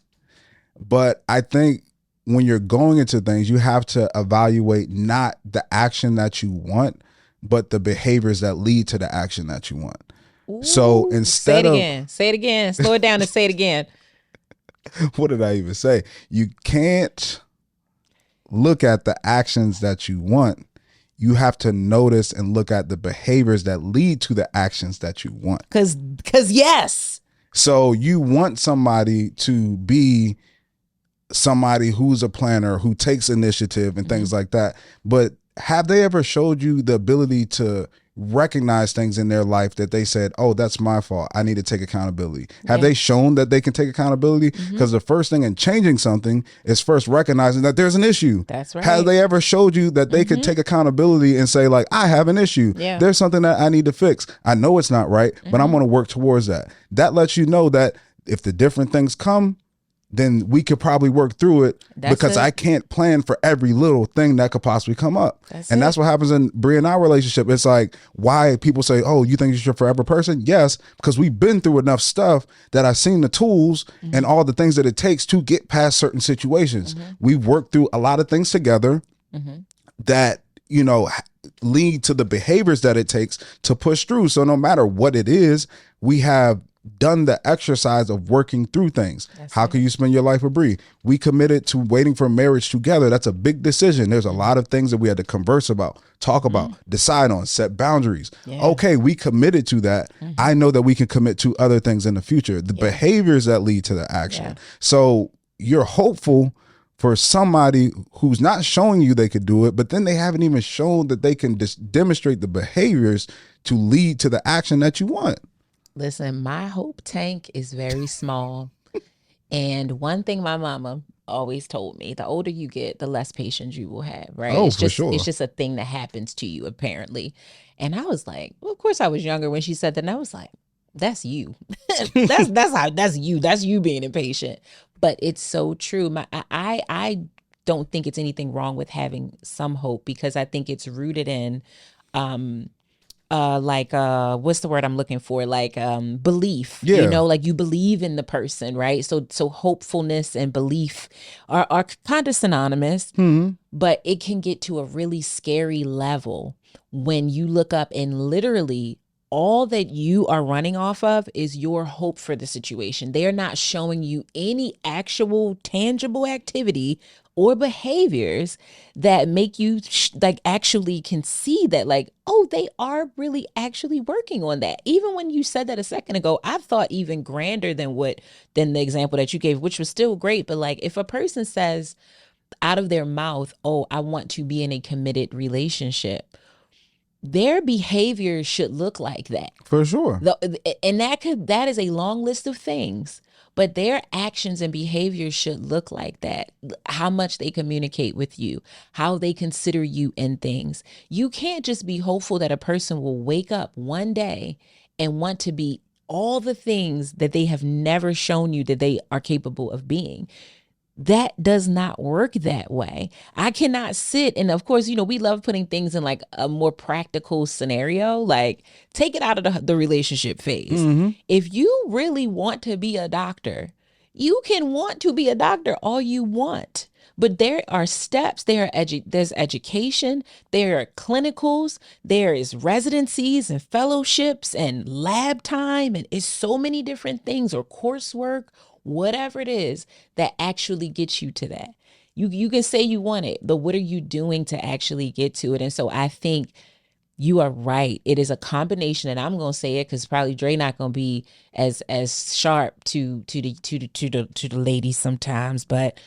But I think when you're going into things, you have to evaluate not the action that you want, but the behaviors that lead to the action that you want. Ooh, so instead of say it again, slow it down and say it again. What did I even say? You can't look at the actions that you want. You have to notice and look at the behaviors that lead to the actions that you want. Cause yes. So you want somebody to be somebody who's a planner, who takes initiative and things like that. But have they ever showed you the ability to recognize things in their life that they said, oh, that's my fault, I need to take accountability? Have they shown that they can take accountability? Because the first thing in changing something is first recognizing that there's an issue. That's right. Have they ever showed you that they could take accountability and say, like, I have an issue. There's something that I need to fix. I know it's not right, but I'm going to work towards that. That lets you know that if the different things come, then we could probably work through it, because I can't plan for every little thing that could possibly come up. That's what happens in Brie and our relationship. It's like, why people say, oh, you think you're your forever person? Yes, because we've been through enough stuff that I've seen the tools and all the things that it takes to get past certain situations. We've worked through a lot of things together that, you know, lead to the behaviors that it takes to push through. So no matter what it is, we have done the exercise of working through things. How can you spend your life with Bree? We committed to waiting for marriage together. That's a big decision. There's a lot of things that we had to converse about, talk about, decide on, set boundaries. Okay, we committed to that. I know that we can commit to other things in the future, the behaviors that lead to the action. So you're hopeful for somebody who's not showing you they could do it, but then they haven't even shown that they can demonstrate the behaviors to lead to the action that you want. Listen, my hope tank is very small. And one thing my mama always told me, the older you get, the less patience you will have, right? Oh, it's just for sure. It's just a thing that happens to you, apparently. And I was like, well, of course I was younger when she said that, and I was like, that's you. that's you. That's you being impatient. But it's so true. I don't think it's anything wrong with having some hope, because I think it's rooted in what's the word I'm looking for? Belief, you know, like you believe in the person, right? So hopefulness and belief are kind of synonymous, but it can get to a really scary level when you look up and literally all that you are running off of is your hope for the situation. They are not showing you any actual tangible activity or behaviors that make you actually can see that, like, oh, they are really actually working on that. Even when you said that a second ago, I thought even grander than the example that you gave, which was still great. But like, if a person says out of their mouth, oh, I want to be in a committed relationship, their behavior should look like that. For sure. And that is a long list of things, but their actions and behaviors should look like that. How much they communicate with you, how they consider you in things. You can't just be hopeful that a person will wake up one day and want to be all the things that they have never shown you that they are capable of being. That does not work that way. I cannot sit, and of course, you know, we love putting things in like a more practical scenario, like take it out of the relationship phase. If you really want to be a doctor, you can want to be a doctor all you want. But there are steps, there's education, there are clinicals, there is residencies and fellowships and lab time, and it's so many different things, or coursework, whatever it is that actually gets you to that. You can say you want it, but what are you doing to actually get to it? And so I think you are right. It is a combination, and I'm gonna say it because probably Dre not gonna be as sharp to the ladies sometimes, but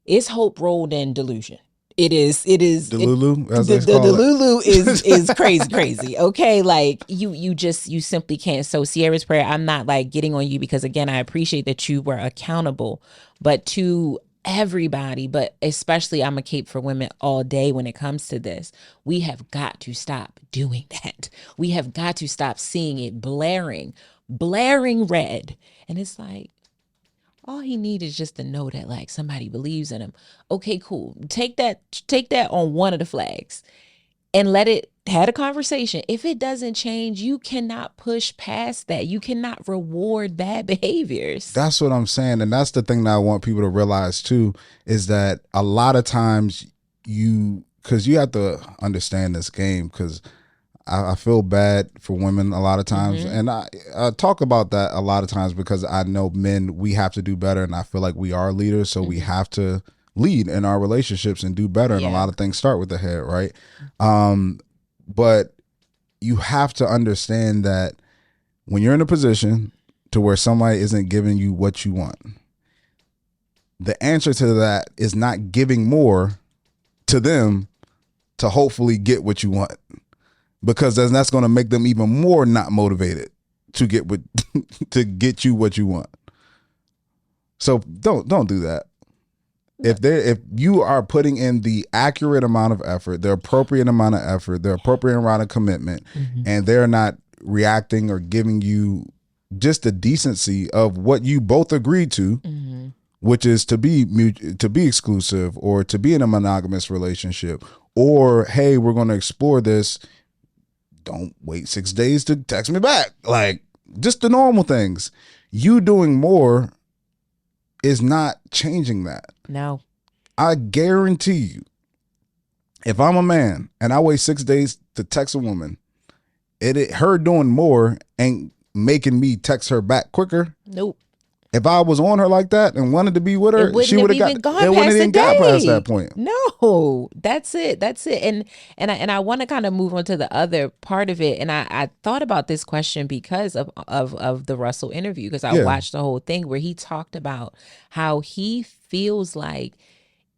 it's hope rolled in delusion. It is. Delulu, the Delulu is crazy. Okay. Like you simply can't. So Sierra's prayer, I'm not like getting on you, because again, I appreciate that you were accountable, but to everybody, but especially I'm a cape for women all day when it comes to this. We have got to stop doing that. We have got to stop seeing it blaring red. And it's like, all he needs is just to know that like somebody believes in him. Okay, cool. Take that on one of the flags and had a conversation. If it doesn't change, you cannot push past that. You cannot reward bad behaviors. That's what I'm saying. And that's the thing that I want people to realize too, is that a lot of times because you have to understand this game, because I feel bad for women a lot of times. And I talk about that a lot of times because I know men, we have to do better. And I feel like we are leaders. So we have to lead in our relationships and do better. And a lot of things start with the head, right? But you have to understand that when you're in a position to where somebody isn't giving you what you want, the answer to that is not giving more to them to hopefully get what you want, because then that's going to make them even more not motivated to get what to get you what you want. So don't do that. If you are putting in the accurate amount of effort, the appropriate amount of effort, the appropriate amount of commitment, and they're not reacting or giving you just the decency of what you both agreed to, which is to be exclusive or to be in a monogamous relationship, or hey, we're going to explore this. Don't wait 6 days to text me back. Like, just the normal things. You doing more is not changing that. No. I guarantee you, if I'm a man and I wait 6 days to text a woman, her doing more ain't making me text her back quicker. Nope. If I was on her like that and wanted to be with her, she would have got past that point. No, that's it. And I want to kind of move on to the other part of it. And I thought about this question because of the Russell interview, because I watched the whole thing where he talked about how he feels like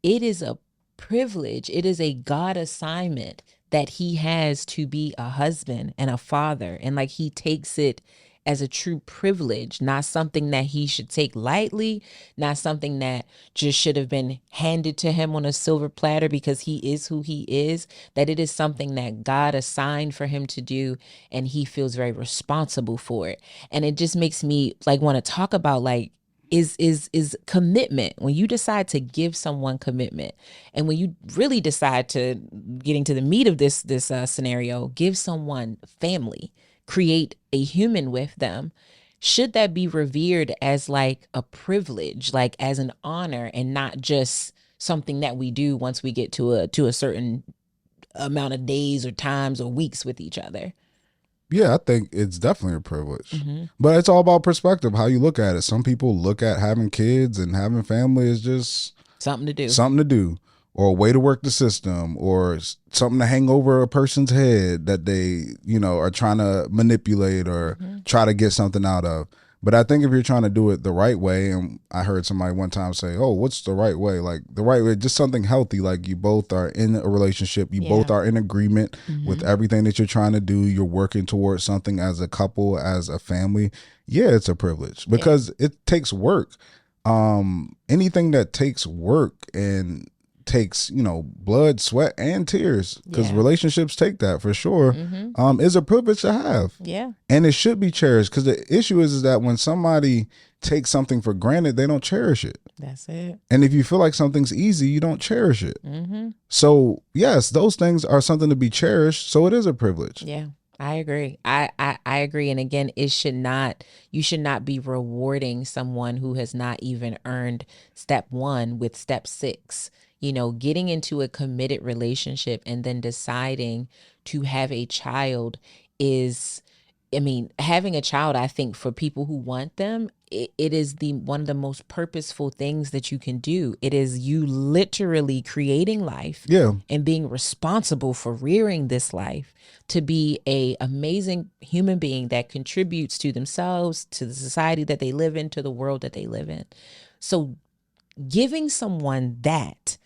it is a privilege, it is a God assignment that he has to be a husband and a father, and like he takes it as a true privilege, not something that he should take lightly, not something that just should have been handed to him on a silver platter because he is who he is, that it is something that God assigned for him to do, and he feels very responsible for it. And it just makes me like want to talk about like, is commitment. When you decide to give someone commitment, and when you really decide to, getting to the meat of this scenario, give someone family, create a human with them, should that be revered as like a privilege, like as an honor, and not just something that we do once we get to a certain amount of days or times or weeks with each other? Yeah, I think it's definitely a privilege. But it's all about perspective, how you look at it. Some people look at having kids and having family as just something to do, or a way to work the system, or something to hang over a person's head that they, are trying to manipulate or try to get something out of. But I think if you're trying to do it the right way, and I heard somebody one time say, oh, what's the right way? Like the right way, just something healthy. Like you both are in a relationship. You both are in agreement with everything that you're trying to do. You're working towards something as a couple, as a family. Yeah, it's a privilege because it takes work. Anything that takes work and takes blood, sweat, and tears, because relationships take that for sure, is a privilege to have. And it should be cherished, because the issue is that when somebody takes something for granted, they don't cherish it. That's it. And if you feel like something's easy, you don't cherish it. So yes, those things are something to be cherished, so it is a privilege. I agree. I agree. And again, you should not be rewarding someone who has not even earned step 1 with step 6. Getting into a committed relationship and then deciding to have a child having a child, I think for people who want them, it is one of the most purposeful things that you can do. It is you literally creating life and being responsible for rearing this life to be a amazing human being that contributes to themselves, to the society that they live in, to the world that they live in. So giving someone that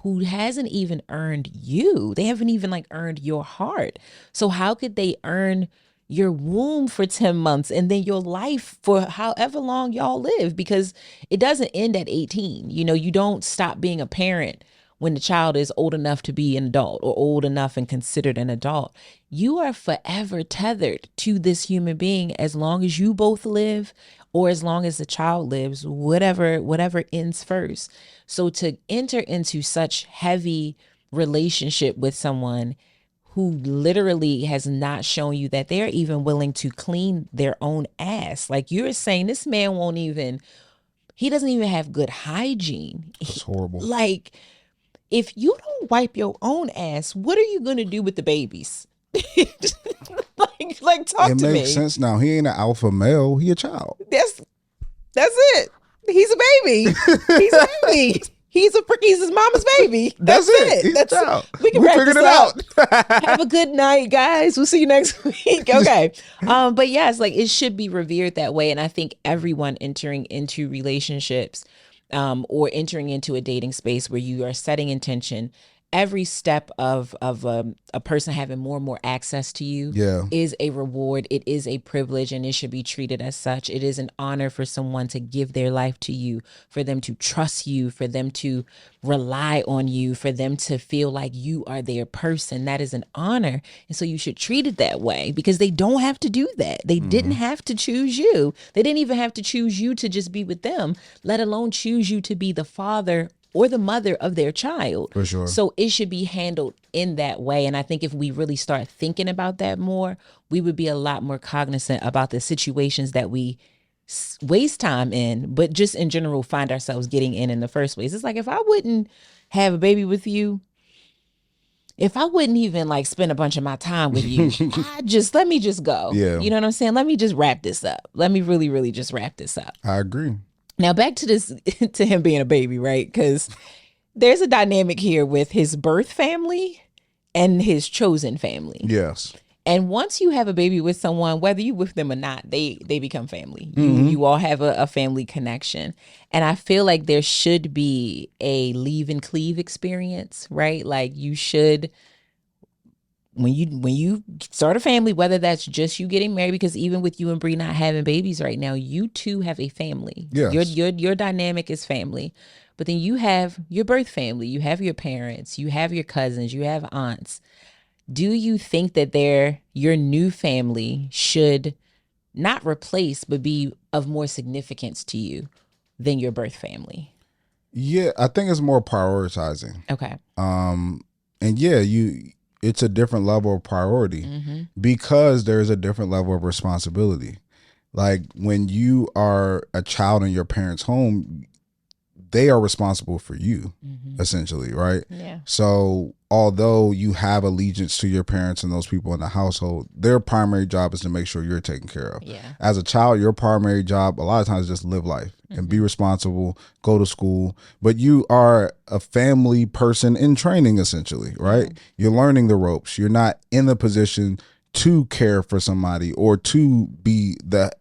who hasn't even earned you, they haven't even earned your heart. So how could they earn your womb for 10 months and then your life for however long y'all live? Because it doesn't end at 18. You don't stop being a parent when the child is old enough to be an adult or old enough and considered an adult. You are forever tethered to this human being as long as you both live, or as long as the child lives, whatever ends first. So to enter into such heavy relationship with someone who literally has not shown you that they're even willing to clean their own ass. Like you're saying, this man he doesn't even have good hygiene. That's horrible. Like, if you don't wipe your own ass, what are you going to do with the babies? Talk to me. It makes sense now. He ain't an alpha male. He a child. That's it. He's a baby. He's a baby. He's his mama's baby. That's it. He's That's out. we can We wrap figured this it up. out. Have a good night, guys. We'll see you next week. Okay. But yes, like it should be revered that way. And I think everyone entering into relationships, or entering into a dating space where you are setting intention, every step of a person having more and more access to you Yeah. is a reward. It is a privilege, and it should be treated as such. It is an honor for someone to give their life to you, for them to trust you, for them to rely on you, for them to feel like you are their person. That is an honor. And so you should treat it that way, because they don't have to do that. They didn't have to choose you. They didn't even have to choose you to just be with them, let alone choose you to be the father or the mother of their child. For sure. So it should be handled in that way. And I think if we really start thinking about that more, we would be a lot more cognizant about the situations that we waste time in, but just in general find ourselves getting in the first place. It's like, if I wouldn't have a baby with you, if I wouldn't even like spend a bunch of my time with you, let me just go. Yeah. You know what I'm saying? Let me just wrap this up. Let me really, really just wrap this up. I agree. Now back to this, to him being a baby, right? Because there's a dynamic here with his birth family and his chosen family. Yes. And once you have a baby with someone, whether you with them or not, they become family. You all have a family connection. And I feel like there should be a leave and cleave experience, right? Like you should, when you start a family, whether that's just you getting married, because even with you and Bree not having babies right now, you two have a family. Yes. Your dynamic is family. But then you have your birth family, you have your parents, you have your cousins, you have aunts. Do you think that your new family should not replace, but be of more significance to you than your birth family? Yeah, I think it's more prioritizing. Okay. And yeah, it's a different level of priority because there's a different level of responsibility. Like when you are a child in your parents' home, they are responsible for you, essentially, right? Yeah. So although you have allegiance to your parents and those people in the household, their primary job is to make sure you're taken care of. Yeah. As a child, your primary job a lot of times is just live life and be responsible, go to school. But you are a family person in training, essentially, right? You're learning the ropes. You're not in a position to care for somebody or to be the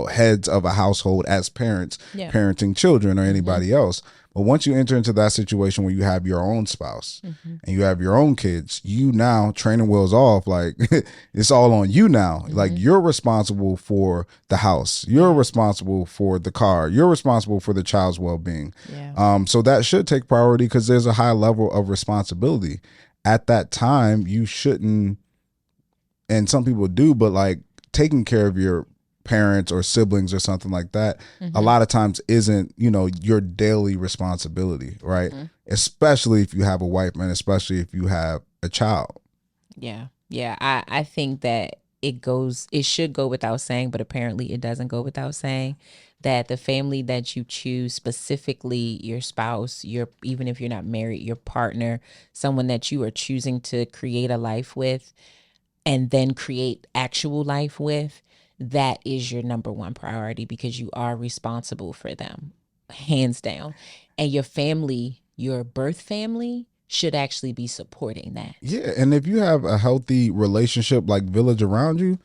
heads of a household as parents, parenting children or anybody else. But once you enter into that situation where you have your own spouse and you have your own kids, you now training wheels off, like it's all on you now. Like you're responsible for the house. You're responsible for the car. You're responsible for the child's well-being. Yeah. So that should take priority because there's a high level of responsibility. At that time, you shouldn't, and some people do, but like taking care of your parents or siblings or something like that a lot of times isn't your daily responsibility, right? Especially if you have a wife and especially if you have a child. I think that it should go without saying, but apparently it doesn't go without saying, that the family that you choose, specifically your spouse, even if you're not married, your partner, someone that you are choosing to create a life with and then create actual life with, that is your number one priority, because you are responsible for them, hands down. And your family, your birth family, should actually be supporting that. Yeah, and if you have a healthy relationship, like village around you,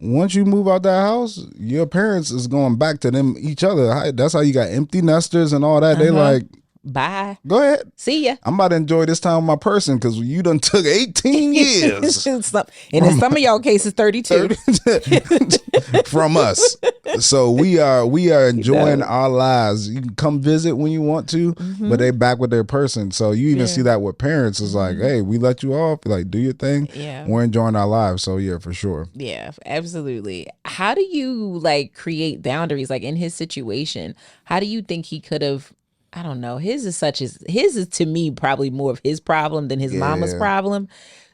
once you move out that house, your parents is going back to them each other. That's how you got empty nesters and all that. They like, bye. Go ahead. See ya. I'm about to enjoy this time with my person because you done took 18 years. And in some of y'all cases, 32. From us. So we are enjoying our lives. You can come visit when you want to, but they back with their person. So you even see that with parents. It's like, hey, we let you off. Like, do your thing. Yeah. We're enjoying our lives. So yeah, for sure. Yeah, absolutely. How do you like create boundaries? Like in his situation, how do you think he could have, I don't know. His is to me probably more of his problem than his mama's problem.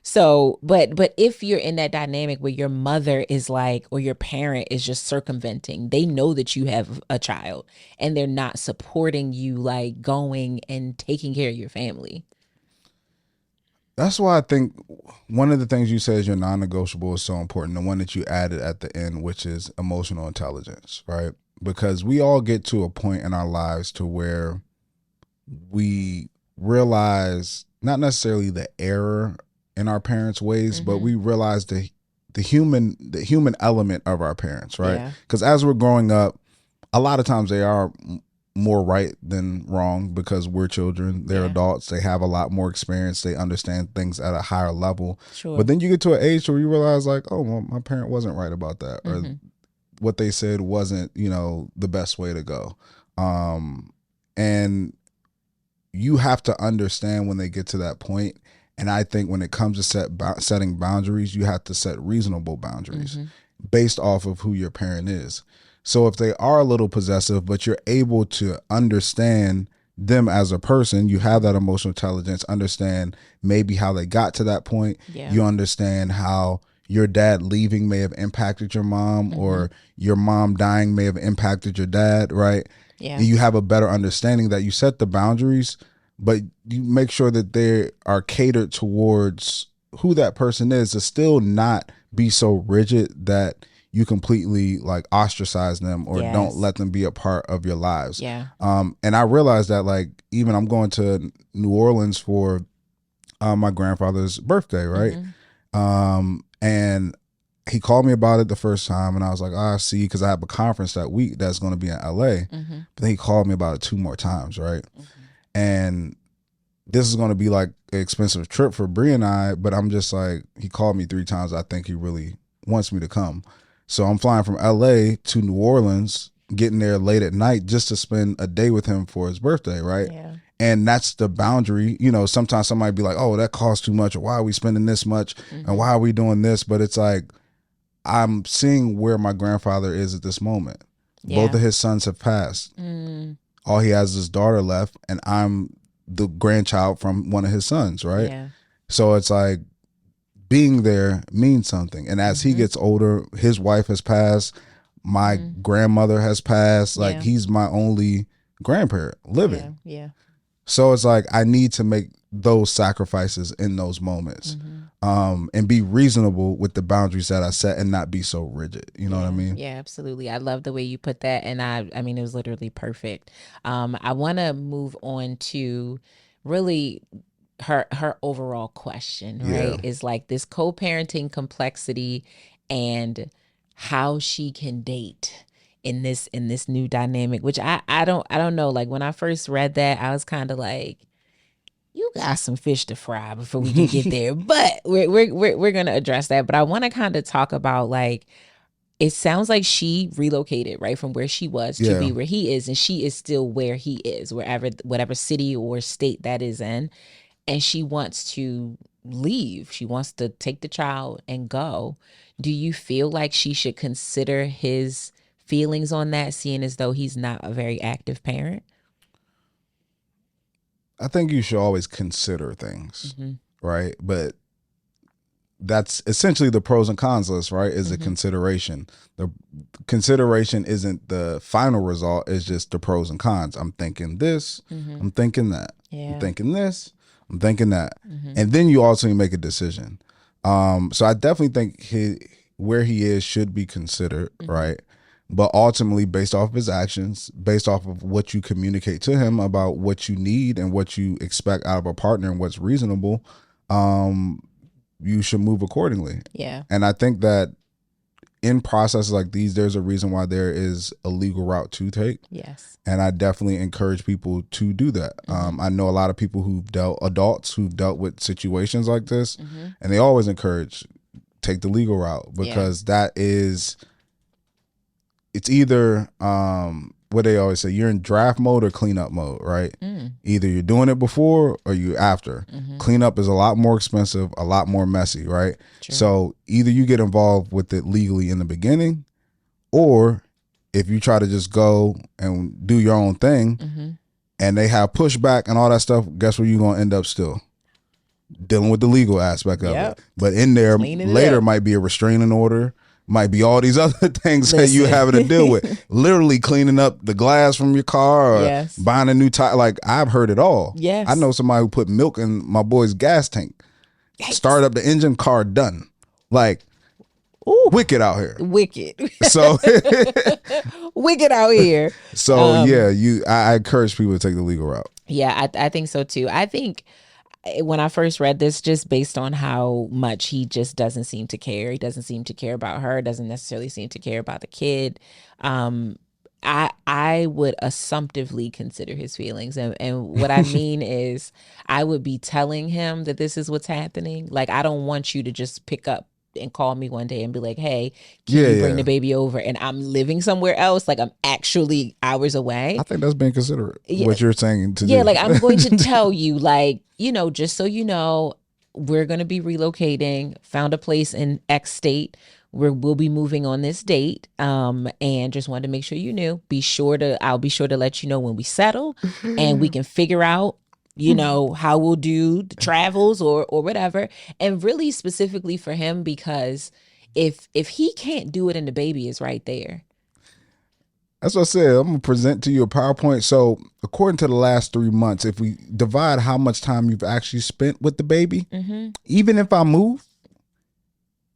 So, but if you're in that dynamic where your mother is like, or your parent is just circumventing, they know that you have a child and they're not supporting you, like going and taking care of your family. That's why I think one of the things you said is your non-negotiable is so important. The one that you added at the end, which is emotional intelligence, right? Because we all get to a point in our lives to where we realize not necessarily the error in our parents' ways, but we realize the human element of our parents, right? Because as we're growing up, a lot of times they are more right than wrong because we're children. They're adults. They have a lot more experience. They understand things at a higher level. Sure. But then you get to an age where you realize, like, oh, well, my parent wasn't right about that, or what they said wasn't, the best way to go. And you have to understand when they get to that point. And I think when it comes to setting boundaries, you have to set reasonable boundaries based off of who your parent is. So if they are a little possessive, but you're able to understand them as a person, you have that emotional intelligence, understand maybe how they got to that point. You understand how your dad leaving may have impacted your mom, or your mom dying may have impacted your dad, right? And you have a better understanding that you set the boundaries, but you make sure that they are catered towards who that person is, to still not be so rigid that you completely like ostracize them or don't let them be a part of your lives. And I realized that, like, even I'm going to New Orleans for my grandfather's birthday, right? And he called me about it the first time, and I was like, I see, because I have a conference that week that's going to be in LA. But then he called me about it 2 more times, right? And this is going to be like an expensive trip for Bree and I, but I'm just like, he called me 3 times. I think he really wants me to come. So I'm flying from LA to New Orleans, getting there late at night just to spend a day with him for his birthday, right? And that's the boundary. Sometimes somebody be like, oh, that costs too much, or why are we spending this much, and why are we doing this? But it's like, I'm seeing where my grandfather is at this moment. Both of his sons have passed. All he has is his daughter left, and I'm the grandchild from one of his sons, right? So it's like, being there means something. And as he gets older, his wife has passed, my grandmother has passed, like he's my only grandparent living. So it's like, I need to make those sacrifices in those moments, and be reasonable with the boundaries that I set, and not be so rigid. You know what I mean? Yeah, absolutely. I love the way you put that. And I mean, it was literally perfect. I want to move on to really her overall question, right? Is like this co-parenting complexity and how she can date in this new dynamic, which I don't know. Like, when I first read that, I was kind of like, you got some fish to fry before we can get there. But we're gonna address that. But I want to kind of talk about, like, it sounds like she relocated, right, from where she was to be where he is, and she is still where he is, whatever city or state that is in. And she wants to leave. She wants to take the child and go. Do you feel like she should consider his feelings on that, seeing as though he's not a very active parent? I think you should always consider things, right? But that's essentially the pros and cons list, right? Is a consideration. The consideration isn't the final result. It's just the pros and cons. I'm thinking this. I'm thinking that. I'm thinking this. I'm thinking that. And then you ultimately make a decision. So I definitely think where he is should be considered, right? But ultimately, based off of his actions, based off of what you communicate to him about what you need and what you expect out of a partner and what's reasonable, you should move accordingly. And I think that in processes like these, there's a reason why there is a legal route to take. And I definitely encourage people to do that. I know a lot of people adults who've dealt with situations like this, and they always encourage, take the legal route, because that is, it's either what they always say, you're in draft mode or cleanup mode, right? Either you're doing it before or you after. Cleanup is a lot more expensive, a lot more messy, right? So either you get involved with it legally in the beginning, or if you try to just go and do your own thing, and they have pushback and all that stuff, guess where you're going to end up still? Dealing with the legal aspect of it. But in there later might be a restraining order, might be all these other things that you having to deal with. Literally cleaning up the glass from your car, or buying a new tire. Like, I've heard it all. I know somebody who put milk in my boy's gas tank. Start up the engine, car done. Like, Ooh, wicked out here. wicked. So Wicked out here. I encourage people to take the legal route. Yeah, I think so too. I think when I first read this, just based on how much he just doesn't seem to care. He doesn't seem to care about her, doesn't necessarily seem to care about the kid. I would assumptively consider his feelings. And what I mean is I would be telling him that this is what's happening. Like, I don't want you to just pick up and call me one day and be like, hey, can you bring the baby over? And I'm living somewhere else. Like, I'm actually hours away. I think that's being considerate. What you're saying to do. Yeah, like, I'm going to tell you, like, just so you know, we're going to be relocating, found a place in X state where we'll be moving on this date. And just wanted to make sure you knew. I'll be sure to let you know when we settle and we can figure out, how we'll do the travels or whatever. And really specifically for him, because if he can't do it and the baby is right there. That's what I said. I'm going to present to you a PowerPoint. So according to the last 3 months, if we divide how much time you've actually spent with the baby, even if I move,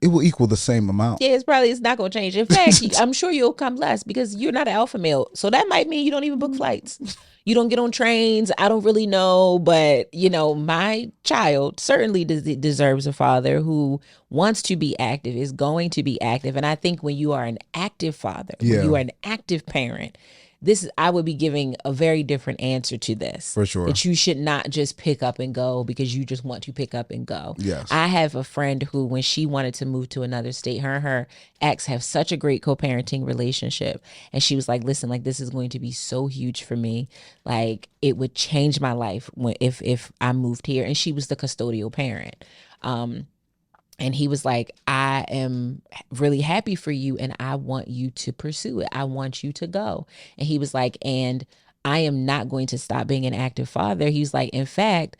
it will equal the same amount. Yeah, it's not going to change. In fact, I'm sure you'll come less because you're not an alpha male. So that might mean you don't even book flights. You don't get on trains. I don't really know. But, my child certainly deserves a father who wants to be active, is going to be active. And I think when you are an active father, when you are an active parent, I would be giving a very different answer to this. For sure. That you should not just pick up and go because you just want to pick up and go. Yes. I have a friend who, when she wanted to move to another state, her and her ex have such a great co-parenting relationship. And she was like, listen, like, this is going to be so huge for me. Like, it would change my life if I moved here. And she was the custodial parent. And he was like, I am really happy for you and I want you to pursue it. I want you to go. And he was like, and I am not going to stop being an active father. He was like, in fact,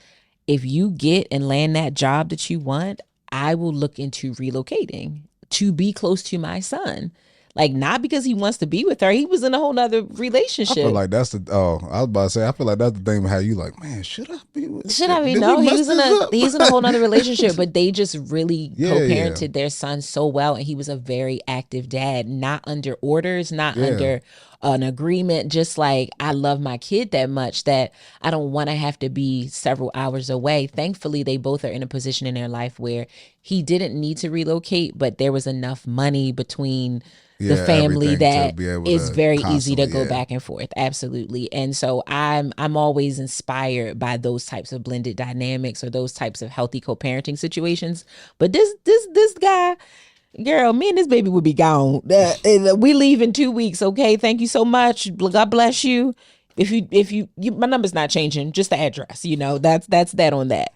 if you get and land that job that you want, I will look into relocating to be close to my son. Like, not because he wants to be with her. He was in a whole nother relationship. I feel like that's I was about to say, I feel like that's the thing how you like, man, should I be with No, he's in a whole nother relationship, but they just really co-parented their son so well. And he was a very active dad, not under orders, not under an agreement, just like, I love my kid that much that I don't want to have to be several hours away. Thankfully, they both are in a position in their life where he didn't need to relocate, but there was enough money between the family that it's very easy to go back and forth. Absolutely. And so I'm always inspired by those types of blended dynamics or those types of healthy co-parenting situations. But this guy, girl, me and this baby would be gone. We leave in 2 weeks. Okay. Thank you so much. God bless you. If you my number's not changing, just the address, that's that on that.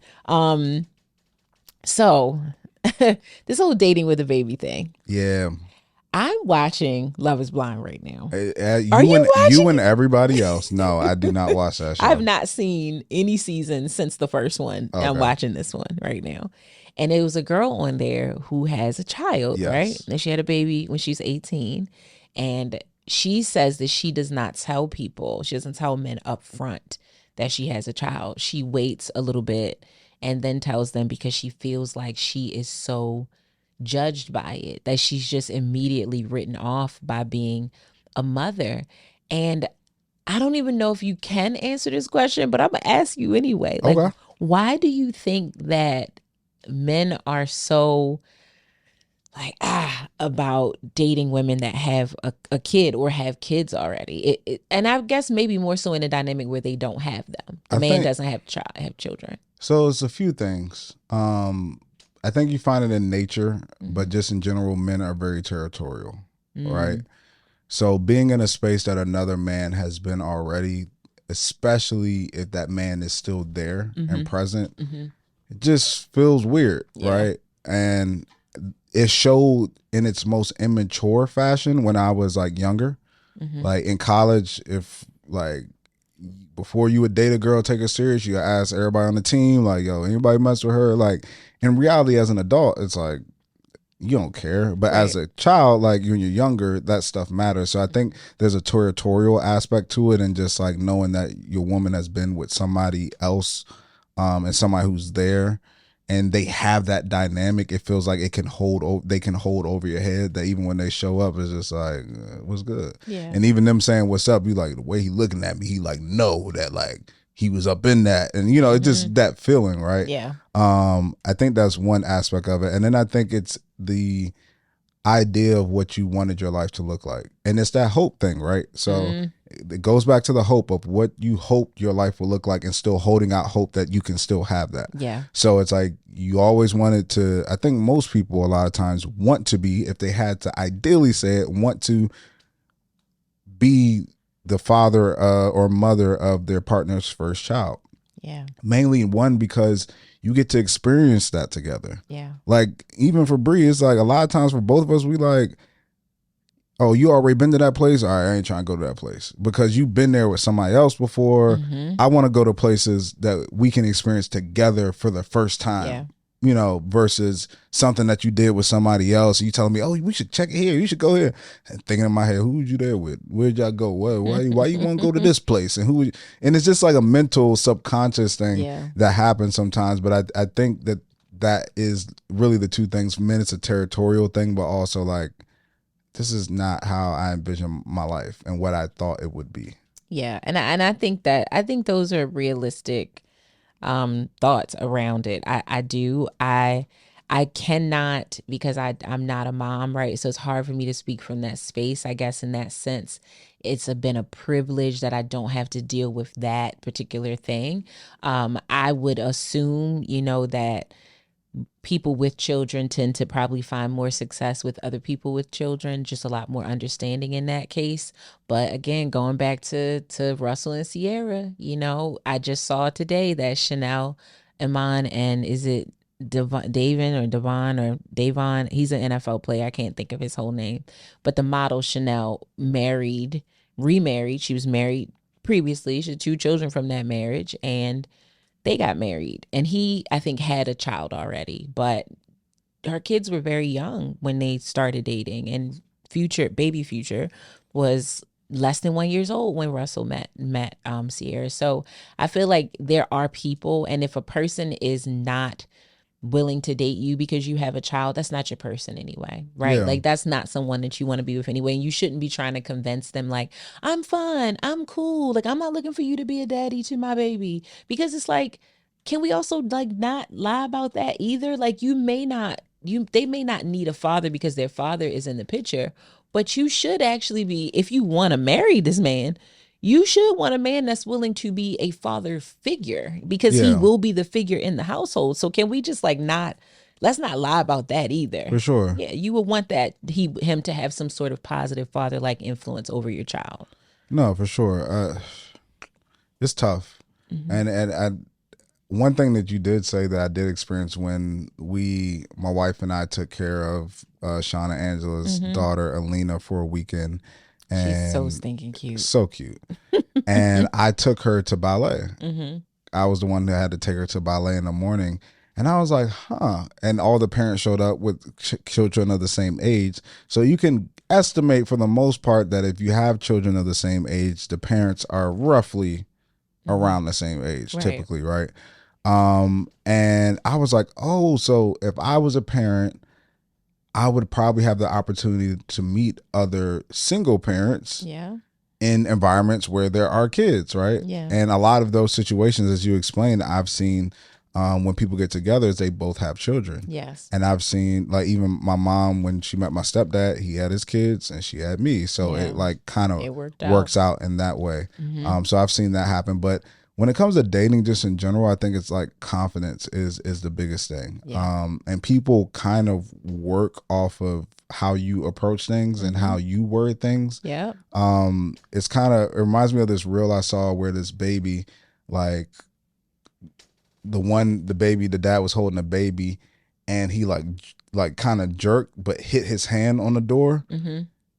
So this whole dating with a baby thing. Yeah. I'm watching Love is Blind right now. Are you watching? You and everybody else. No, I do not watch that show. I've not seen any season since the first one. Okay. I'm watching this one right now. And it was a girl on there who has a child, right? And she had a baby when she's 18. And she says that she does not tell people, she doesn't tell men up front that she has a child. She waits a little bit and then tells them because she feels like she is so judged by it, that she's just immediately written off by being a mother. And I don't even know if you can answer this question, but I'm gonna ask you anyway. Like, why do you think that men are so like about dating women that have a kid or have kids already? And I guess maybe more so in a dynamic where they don't have them. The man doesn't have children. So it's a few things. I think you find it in nature, but just in general, men are very territorial, right? So being in a space that another man has been already, especially if that man is still there and present, it just feels weird, right? And it showed in its most immature fashion when I was like younger. Like in college, if like before you would date a girl, take her serious, you ask everybody on the team, like, yo, anybody mess with her? Like, in reality, as an adult, it's like, you don't care. But as a child, like when you're younger, that stuff matters. So I think there's a territorial aspect to it, and just like knowing that your woman has been with somebody else and somebody who's there. and they have that dynamic, it feels like they can hold over your head, that even when they show up, it's just like, what's good? Yeah. And even them saying what's up, you like, the way he looking at me, he like know that like he was up in that, and you know, it's just that feeling, right? Yeah. I think that's one aspect of it. And then I think it's the idea of what you wanted your life to look like. And it's that hope thing, right? So it goes back to the hope of what you hoped your life will look like, and still holding out hope that you can still have that. Yeah. So it's like you always wanted to, I think most people a lot of times want to be, if they had to ideally say it, want to be the father or mother of their partner's first child. Yeah. Mainly one, because you get to experience that together. Yeah. Like even for Bree, it's like a lot of times for both of us, we like, oh, you already been to that place? All right, I ain't trying to go to that place because you've been there with somebody else before. I want to go to places that we can experience together for the first time. Yeah. You know, versus something that you did with somebody else. You telling me, oh, we should check it here. You should go here. And thinking in my head, who was you there with? Where'd y'all go? Why you want to go to this place? And who? And it's just like a mental subconscious thing that happens sometimes. But I think that is really the two things. For men, it's a territorial thing, but also like, this is not how I envision my life and what I thought it would be. Yeah. And I think those are realistic thoughts around it. I do. I cannot, because I'm not a mom, right? So it's hard for me to speak from that space. I guess in that sense, it's been a privilege that I don't have to deal with that particular thing. I would assume, that people with children tend to probably find more success with other people with children, just a lot more understanding in that case. But again, going back to Russell and Sierra, I just saw today that Chanel Iman, and is it Davon, he's an NFL player. I can't think of his whole name, but the model Chanel remarried. She was married previously. She had 2 children from that marriage, and they got married, and he, I think, had a child already, but her kids were very young when they started dating, and baby Future was less than 1 year old when Russell met Sierra. So I feel like there are people, and if a person is not willing to date you because you have a child, that's not your person anyway, right? Yeah. Like that's not someone that you want to be with anyway. And you shouldn't be trying to convince them like, I'm fun, I'm cool, like I'm not looking for you to be a daddy to my baby, because it's like, can we also like not lie about that either? Like they may not need a father because their father is in the picture, but you should actually be, if you want to marry this man, you should want a man that's willing to be a father figure, because he will be the figure in the household. So can we just like let's not lie about that either. For sure. Yeah, you would want that him to have some sort of positive father-like influence over your child. No, for sure. It's tough. And one thing that you did say that I did experience when my wife and I took care of Shauna Angela's daughter, Alina, for a weekend. And she's so stinking cute. So cute. And I took her to ballet. I was the one that had to take her to ballet in the morning. And I was like, huh. And all the parents showed up with children of the same age. So you can estimate for the most part that if you have children of the same age, the parents are roughly around the same age, typically, right? And I was like, oh, so if I was a parent, I would probably have the opportunity to meet other single parents in environments where there are kids, right? Yeah. And a lot of those situations, as you explained, I've seen when people get together, is they both have children. Yes. And I've seen, like, even my mom, when she met my stepdad, he had his kids and she had me. So it like kind of works out in that way. So I've seen that happen. But when it comes to dating, just in general, I think it's like confidence is the biggest thing. Yeah. And people kind of work off of how you approach things and how you word things. Yeah. It's kind of, it reminds me of this reel I saw where this baby, like the dad was holding a baby, and he like kind of jerked but hit his hand on the door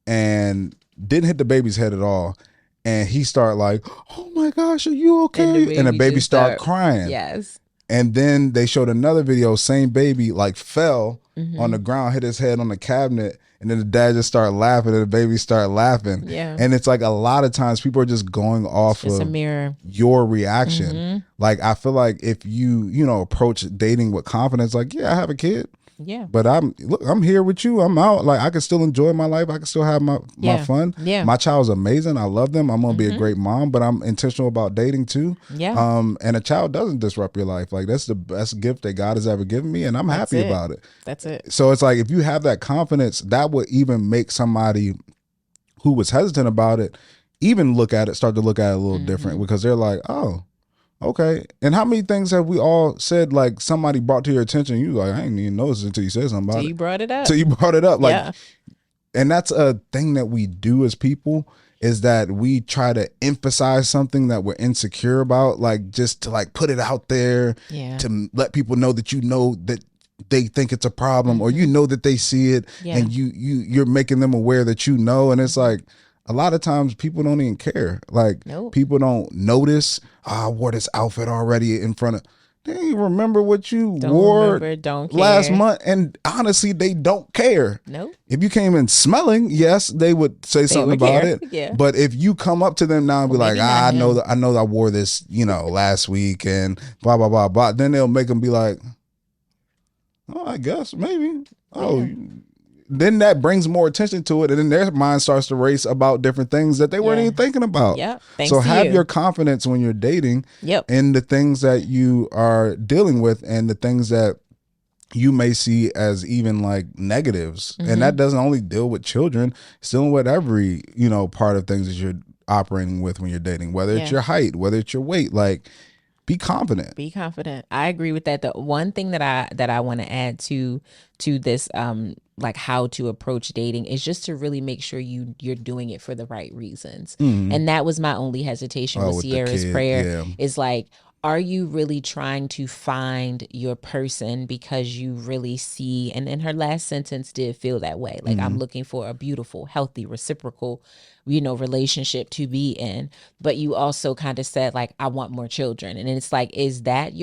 and didn't hit the baby's head at all. And he started like, oh my gosh, are you okay? And the baby started crying. Yes. And then they showed another video, same baby like fell on the ground, hit his head on the cabinet, and then the dad just start laughing and the baby start laughing. Yeah. And it's like a lot of times people are just going off It's of a mirror. your reaction. Mm-hmm. Like I feel like if you approach dating with confidence, like, yeah, I have a kid. Yeah. But I'm here with you. I'm out. Like I can still enjoy my life. I can still have my fun. Yeah. My child's amazing. I love them. I'm gonna be a great mom, but I'm intentional about dating too. Yeah. And a child doesn't disrupt your life. Like that's the best gift that God has ever given me, and I'm happy about it. That's it. So it's like if you have that confidence, that would even make somebody who was hesitant about it even start to look at it a little different, because they're like, oh, okay. And how many things have we all said, like somebody brought to your attention, you like, I didn't even notice until you said something about it. Till you brought it up. Till you brought it up. Like, and that's a thing that we do as people, is that we try to emphasize something that we're insecure about, like just to like put it out there to let people know that that they think it's a problem, or that they see it, and you're making them aware that and it's like, a lot of times people don't even care. Like people don't notice, I wore this outfit already in front of, they don't even remember what you wore last month. And honestly, they don't care. Nope. If you came in smelling, yes, they would say something about it. Yeah. But if you come up to them now and be like, I know I wore this, last week and blah, blah, blah, blah. Then they'll make them be like, oh, I guess maybe. Oh, then that brings more attention to it, and then their mind starts to race about different things that they weren't even thinking about. So have your confidence when you're dating in the things that you are dealing with and the things that you may see as even like negatives. And that doesn't only deal with children, it's dealing with every, part of things that you're operating with when you're dating, whether it's your height, whether it's your weight, like be confident. Be confident. I agree with that. The one thing that I want to add to this, like how to approach dating, is just to really make sure you're doing it for the right reasons. And that was my only hesitation with Sierra's prayer. Is like, are you really trying to find your person because you really see, and in her last sentence did feel that way. Like, I'm looking for a beautiful, healthy, reciprocal, relationship to be in. But you also kind of said, like, I want more children. And it's like, is that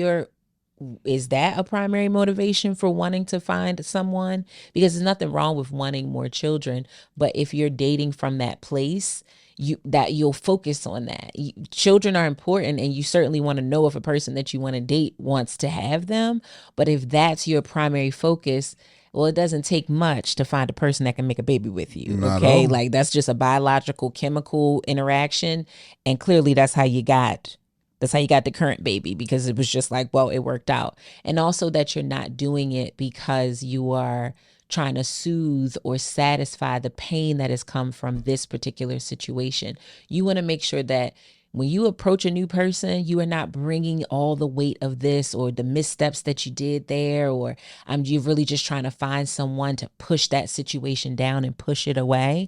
a primary motivation for wanting to find someone? Because there's nothing wrong with wanting more children. But if you're dating from that place, you'll focus on that. Children are important, and you certainly want to know if a person that you want to date wants to have them. But if that's your primary focus, well, it doesn't take much to find a person that can make a baby with you. Okay. Like that's just a biological, chemical interaction. And clearly that's how you got the current baby, because it was just like, well, it worked out. And also that you're not doing it because you are trying to soothe or satisfy the pain that has come from this particular situation. You want to make sure that when you approach a new person, you are not bringing all the weight of this or the missteps that you did there, or you're really just trying to find someone to push that situation down and push it away.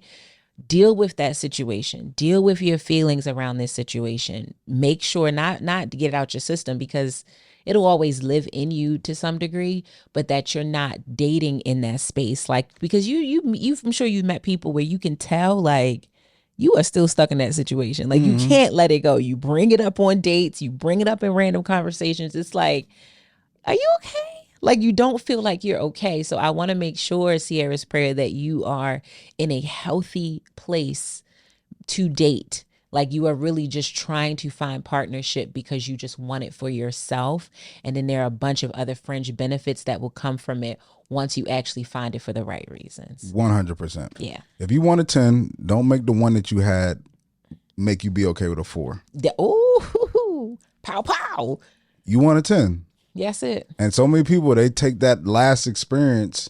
Deal with that situation. Deal with your feelings around this situation. Make sure not to get it out your system, because it'll always live in you to some degree, but that you're not dating in that space. Like, because I'm sure you've met people where you can tell, like, you are still stuck in that situation. Like, you can't let it go. You bring it up on dates. You bring it up in random conversations. It's like, are you okay? Like, you don't feel like you're okay. So I want to make sure, Sierra's prayer, that you are in a healthy place to date. Like, you are really just trying to find partnership because you just want it for yourself. And then there are a bunch of other fringe benefits that will come from it once you actually find it for the right reasons. 100%. Yeah. If you want a 10, don't make the one that you had make you be okay with a 4. Oh, pow, pow. You want a 10. That's it. And so many people, they take that last experience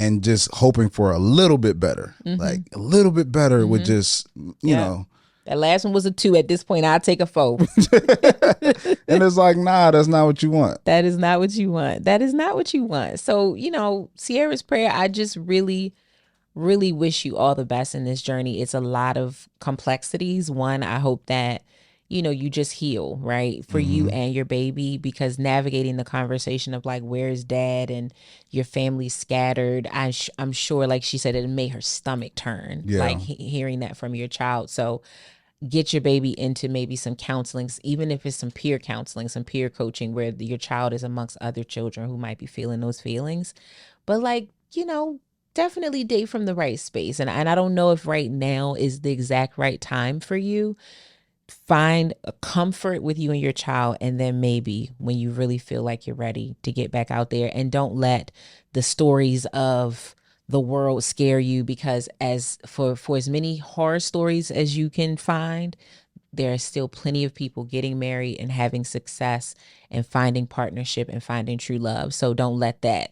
and just hoping for a little bit better. Like a little bit better with just, you know. That last one was a 2. At this point, I'll take a 4. And it's like, nah, that's not what you want. That is not what you want. That is not what you want. So, Sierra's prayer, I just really, really wish you all the best in this journey. It's a lot of complexities. One, I hope that, you just heal, right? For you and your baby, because navigating the conversation of like, where's dad and your family's scattered, I'm sure, like she said, it made her stomach turn, like hearing that from your child. So get your baby into maybe some counseling, even if it's some peer counseling, some peer coaching, where your child is amongst other children who might be feeling those feelings. But like, definitely date from the right space. And I don't know if right now is the exact right time for you. Find a comfort with you and your child, and then maybe when you really feel like you're ready to get back out there. And don't let the stories of the world scare you, because as for as many horror stories as you can find, there are still plenty of people getting married and having success and finding partnership and finding true love. So don't let that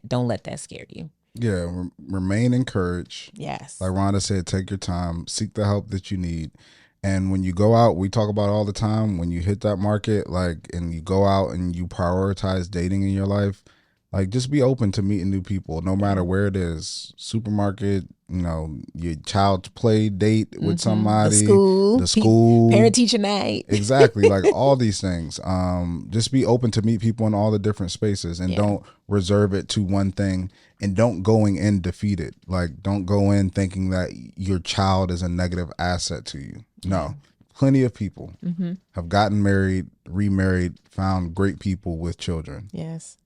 scare you. Yeah, remain encouraged. Yes. Like Rhonda said, take your time, seek the help that you need. And when you go out, we talk about all the time, when you hit that market, like, and you go out and you prioritize dating in your life, like, just be open to meeting new people, no matter where it is. Supermarket, your child's play date with somebody, the school, parent teacher night. Exactly. Like all these things. Just be open to meet people in all the different spaces, and don't reserve it to one thing, and don't going in defeated. Like, don't go in thinking that your child is a negative asset to you. No. Plenty of people have gotten married, remarried, found great people with children. Yes.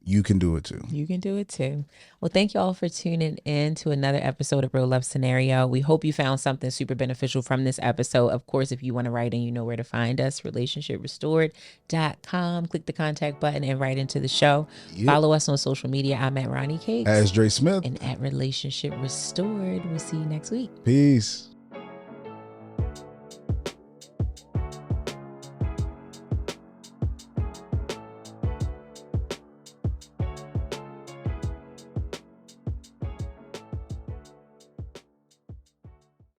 You can do it too. You can do it too. Well, thank you all for tuning in to another episode of Real Love Scenario. We hope you found something super beneficial from this episode. Of course, if you want to write in, you know where to find us, relationshiprestored.com. Click the contact button and write into the show. Yep. Follow us on social media. I'm at Ronnie Cakes. As Dre Smith. And at Relationship Restored. We'll see you next week. Peace.